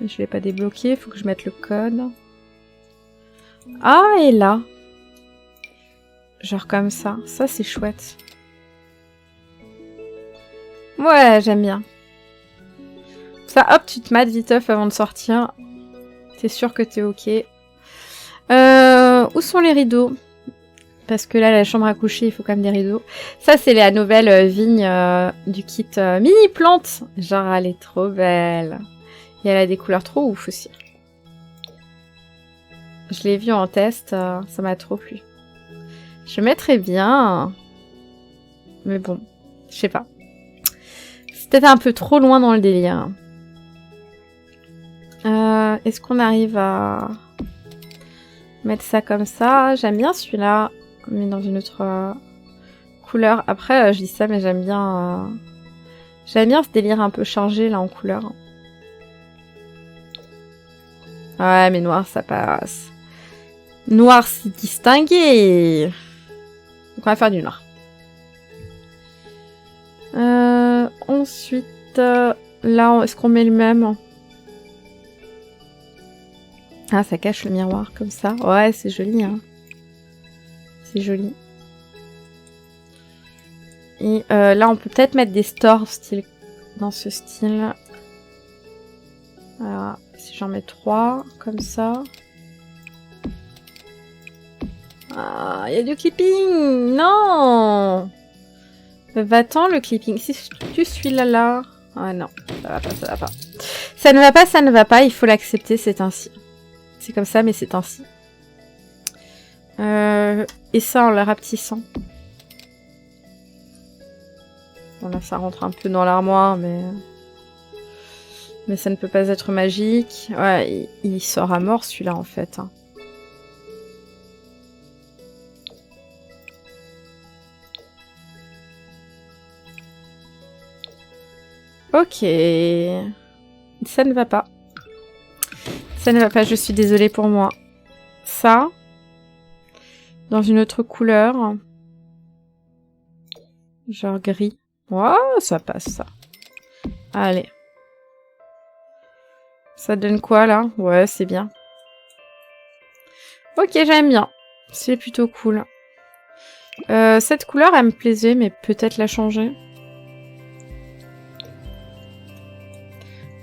Je l'ai pas débloqué, il faut que je mette le code. Ah, et là. Genre comme ça. Ça, c'est chouette. Ouais, j'aime bien. Ça, hop, tu te mates viteuf avant de sortir. T'es sûr que t'es ok. Où sont les rideaux? Parce que là, la chambre à coucher, il faut quand même des rideaux. Ça, c'est la nouvelle vigne du kit mini plante. Genre, elle est trop belle. Et elle a des couleurs trop ouf aussi. Je l'ai vue en test, ça m'a trop plu. Je mettrais bien. Mais bon, je sais pas. C'est peut-être un peu trop loin dans le délire. Est-ce qu'on arrive à mettre ça comme ça? J'aime bien celui-là, mais dans une autre couleur. Après, je dis ça, mais j'aime bien ce délire un peu chargé là en couleur. Ouais, mais noir, ça passe. Noir, c'est distingué. Donc on va faire du noir. Ensuite, là, est-ce qu'on met le même? Ah, ça cache le miroir comme ça. Ouais, c'est joli, hein. C'est joli. Et là, on peut peut-être mettre des stores style dans ce style. Alors, si j'en mets 3, comme ça. Ah, il y a du clipping! Non! Va-t'en le clipping. Si tu suis là. Ah non, ça va pas, ça va pas. Ça ne va pas, ça ne va pas. Il faut l'accepter, c'est ainsi. C'est comme ça, mais c'est ainsi. Et ça en le rapetissant. Bon là, ça rentre un peu dans l'armoire, mais ça ne peut pas être magique. Ouais, il sort à mort celui-là en fait. Hein. Ok. Ça ne va pas. Ça ne va pas, je suis désolée pour moi. Ça. Dans une autre couleur. Genre gris. Ouais, ça passe ça. Allez. Ça donne quoi là? Ouais, c'est bien. Ok, j'aime bien. C'est plutôt cool. Cette couleur, elle me plaisait, mais peut-être la changer.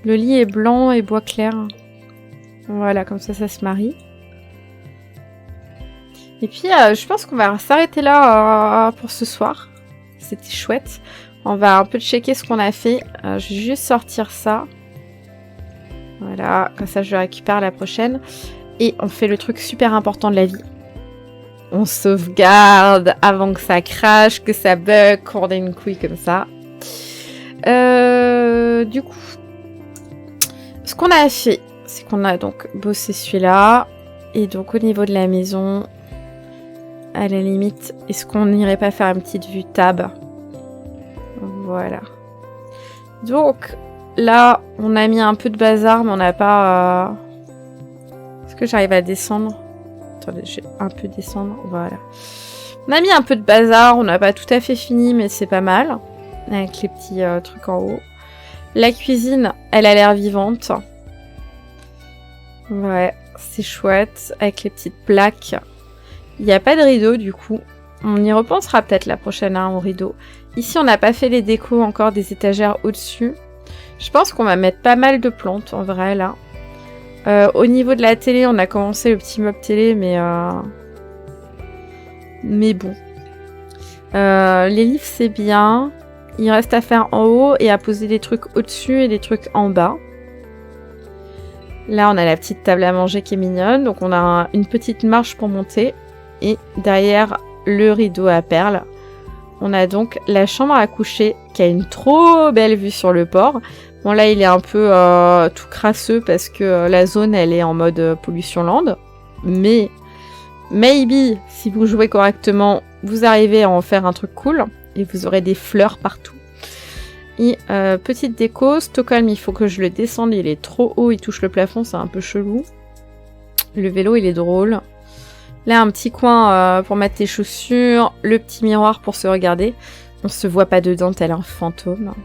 Le lit est blanc et bois clair. Voilà, comme ça se marie. Et puis, je pense qu'on va s'arrêter là pour ce soir. C'était chouette. On va un peu checker ce qu'on a fait. Je vais juste sortir ça. Voilà, comme ça je le récupère la prochaine. Et on fait le truc super important de la vie. On sauvegarde avant que ça crache, que ça bug, qu'on ait une couille comme ça. Du coup, ce qu'on a fait, c'est qu'on a donc bossé celui-là. Et donc au niveau de la maison, à la limite, est-ce qu'on n'irait pas faire une petite vue tab? Voilà. Donc, là, on a mis un peu de bazar, mais on n'a pas... Est-ce que j'arrive à descendre? Attendez, je vais un peu descendre. Voilà. On a mis un peu de bazar, on n'a pas tout à fait fini, mais c'est pas mal. Avec les petits trucs en haut. La cuisine, elle a l'air vivante. Ouais, c'est chouette. Avec les petites plaques. Il n'y a pas de rideau, du coup. On y repensera peut-être la prochaine au rideau. Ici, on n'a pas fait les décos encore des étagères au-dessus. Je pense qu'on va mettre pas mal de plantes, en vrai, là. Au niveau de la télé, on a commencé le petit meuble télé, mais bon. Les livres, c'est bien. Il reste à faire en haut et à poser des trucs au-dessus et des trucs en bas. Là, on a la petite table à manger qui est mignonne. Donc, on a une petite marche pour monter. Et derrière le rideau à perles, on a donc la chambre à coucher qui a une trop belle vue sur le port. Bon là il est un peu tout crasseux parce que la zone elle est en mode pollution land. Mais maybe si vous jouez correctement, vous arrivez à en faire un truc cool. Et vous aurez des fleurs partout. Et petite déco, Stockholm il faut que je le descende, il est trop haut, il touche le plafond, c'est un peu chelou. Le vélo il est drôle. Là, un petit coin pour mettre tes chaussures, le petit miroir pour se regarder. On se voit pas dedans tel un fantôme.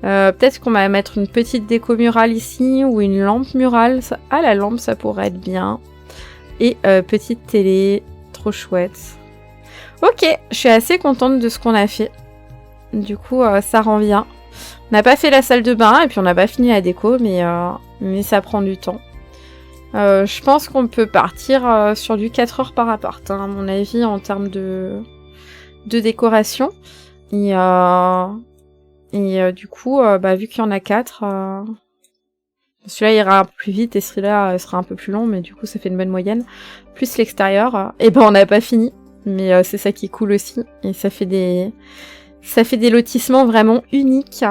Peut-être qu'on va mettre une petite déco murale ici ou une lampe murale. Ah, la lampe, ça pourrait être bien. Et petite télé, trop chouette. Ok, je suis assez contente de ce qu'on a fait. Du coup, ça rend bien. On n'a pas fait la salle de bain et puis on n'a pas fini la déco, mais ça prend du temps. Je pense qu'on peut partir sur du 4 heures par appart, hein, à mon avis, en termes de décoration. Et du coup, vu qu'il y en a 4, celui-là ira un peu plus vite et celui-là sera un peu plus long, mais du coup ça fait une bonne moyenne. Plus l'extérieur, et on n'a pas fini, mais c'est ça qui est cool aussi. Et ça fait des lotissements vraiment uniques.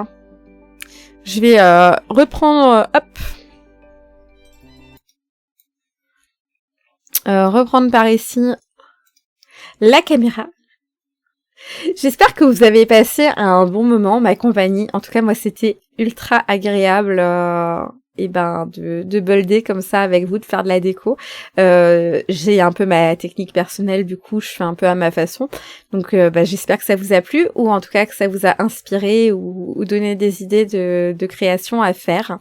Je vais reprendre, reprendre par ici la caméra. J'espère que vous avez passé un bon moment, ma compagnie. En tout cas, moi, c'était ultra agréable de bolder comme ça avec vous, de faire de la déco. J'ai un peu ma technique personnelle, du coup, je fais un peu à ma façon. Donc, j'espère que ça vous a plu, ou en tout cas que ça vous a inspiré ou donné des idées de création à faire.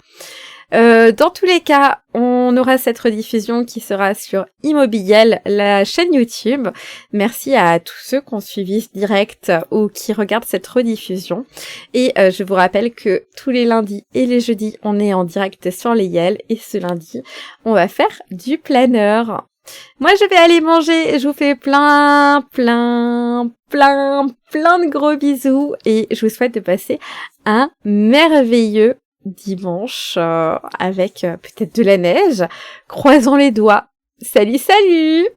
Dans tous les cas, on aura cette rediffusion qui sera sur Immobiliel, la chaîne YouTube. Merci à tous ceux qui ont suivi ce direct ou qui regardent cette rediffusion. Et je vous rappelle que tous les lundis et les jeudis, on est en direct sur les Yel. Et ce lundi, on va faire du planeur. Moi, je vais aller manger. Je vous fais plein de gros bisous. Et je vous souhaite de passer un merveilleux dimanche avec peut-être de la neige. Croisons les doigts. Salut, salut!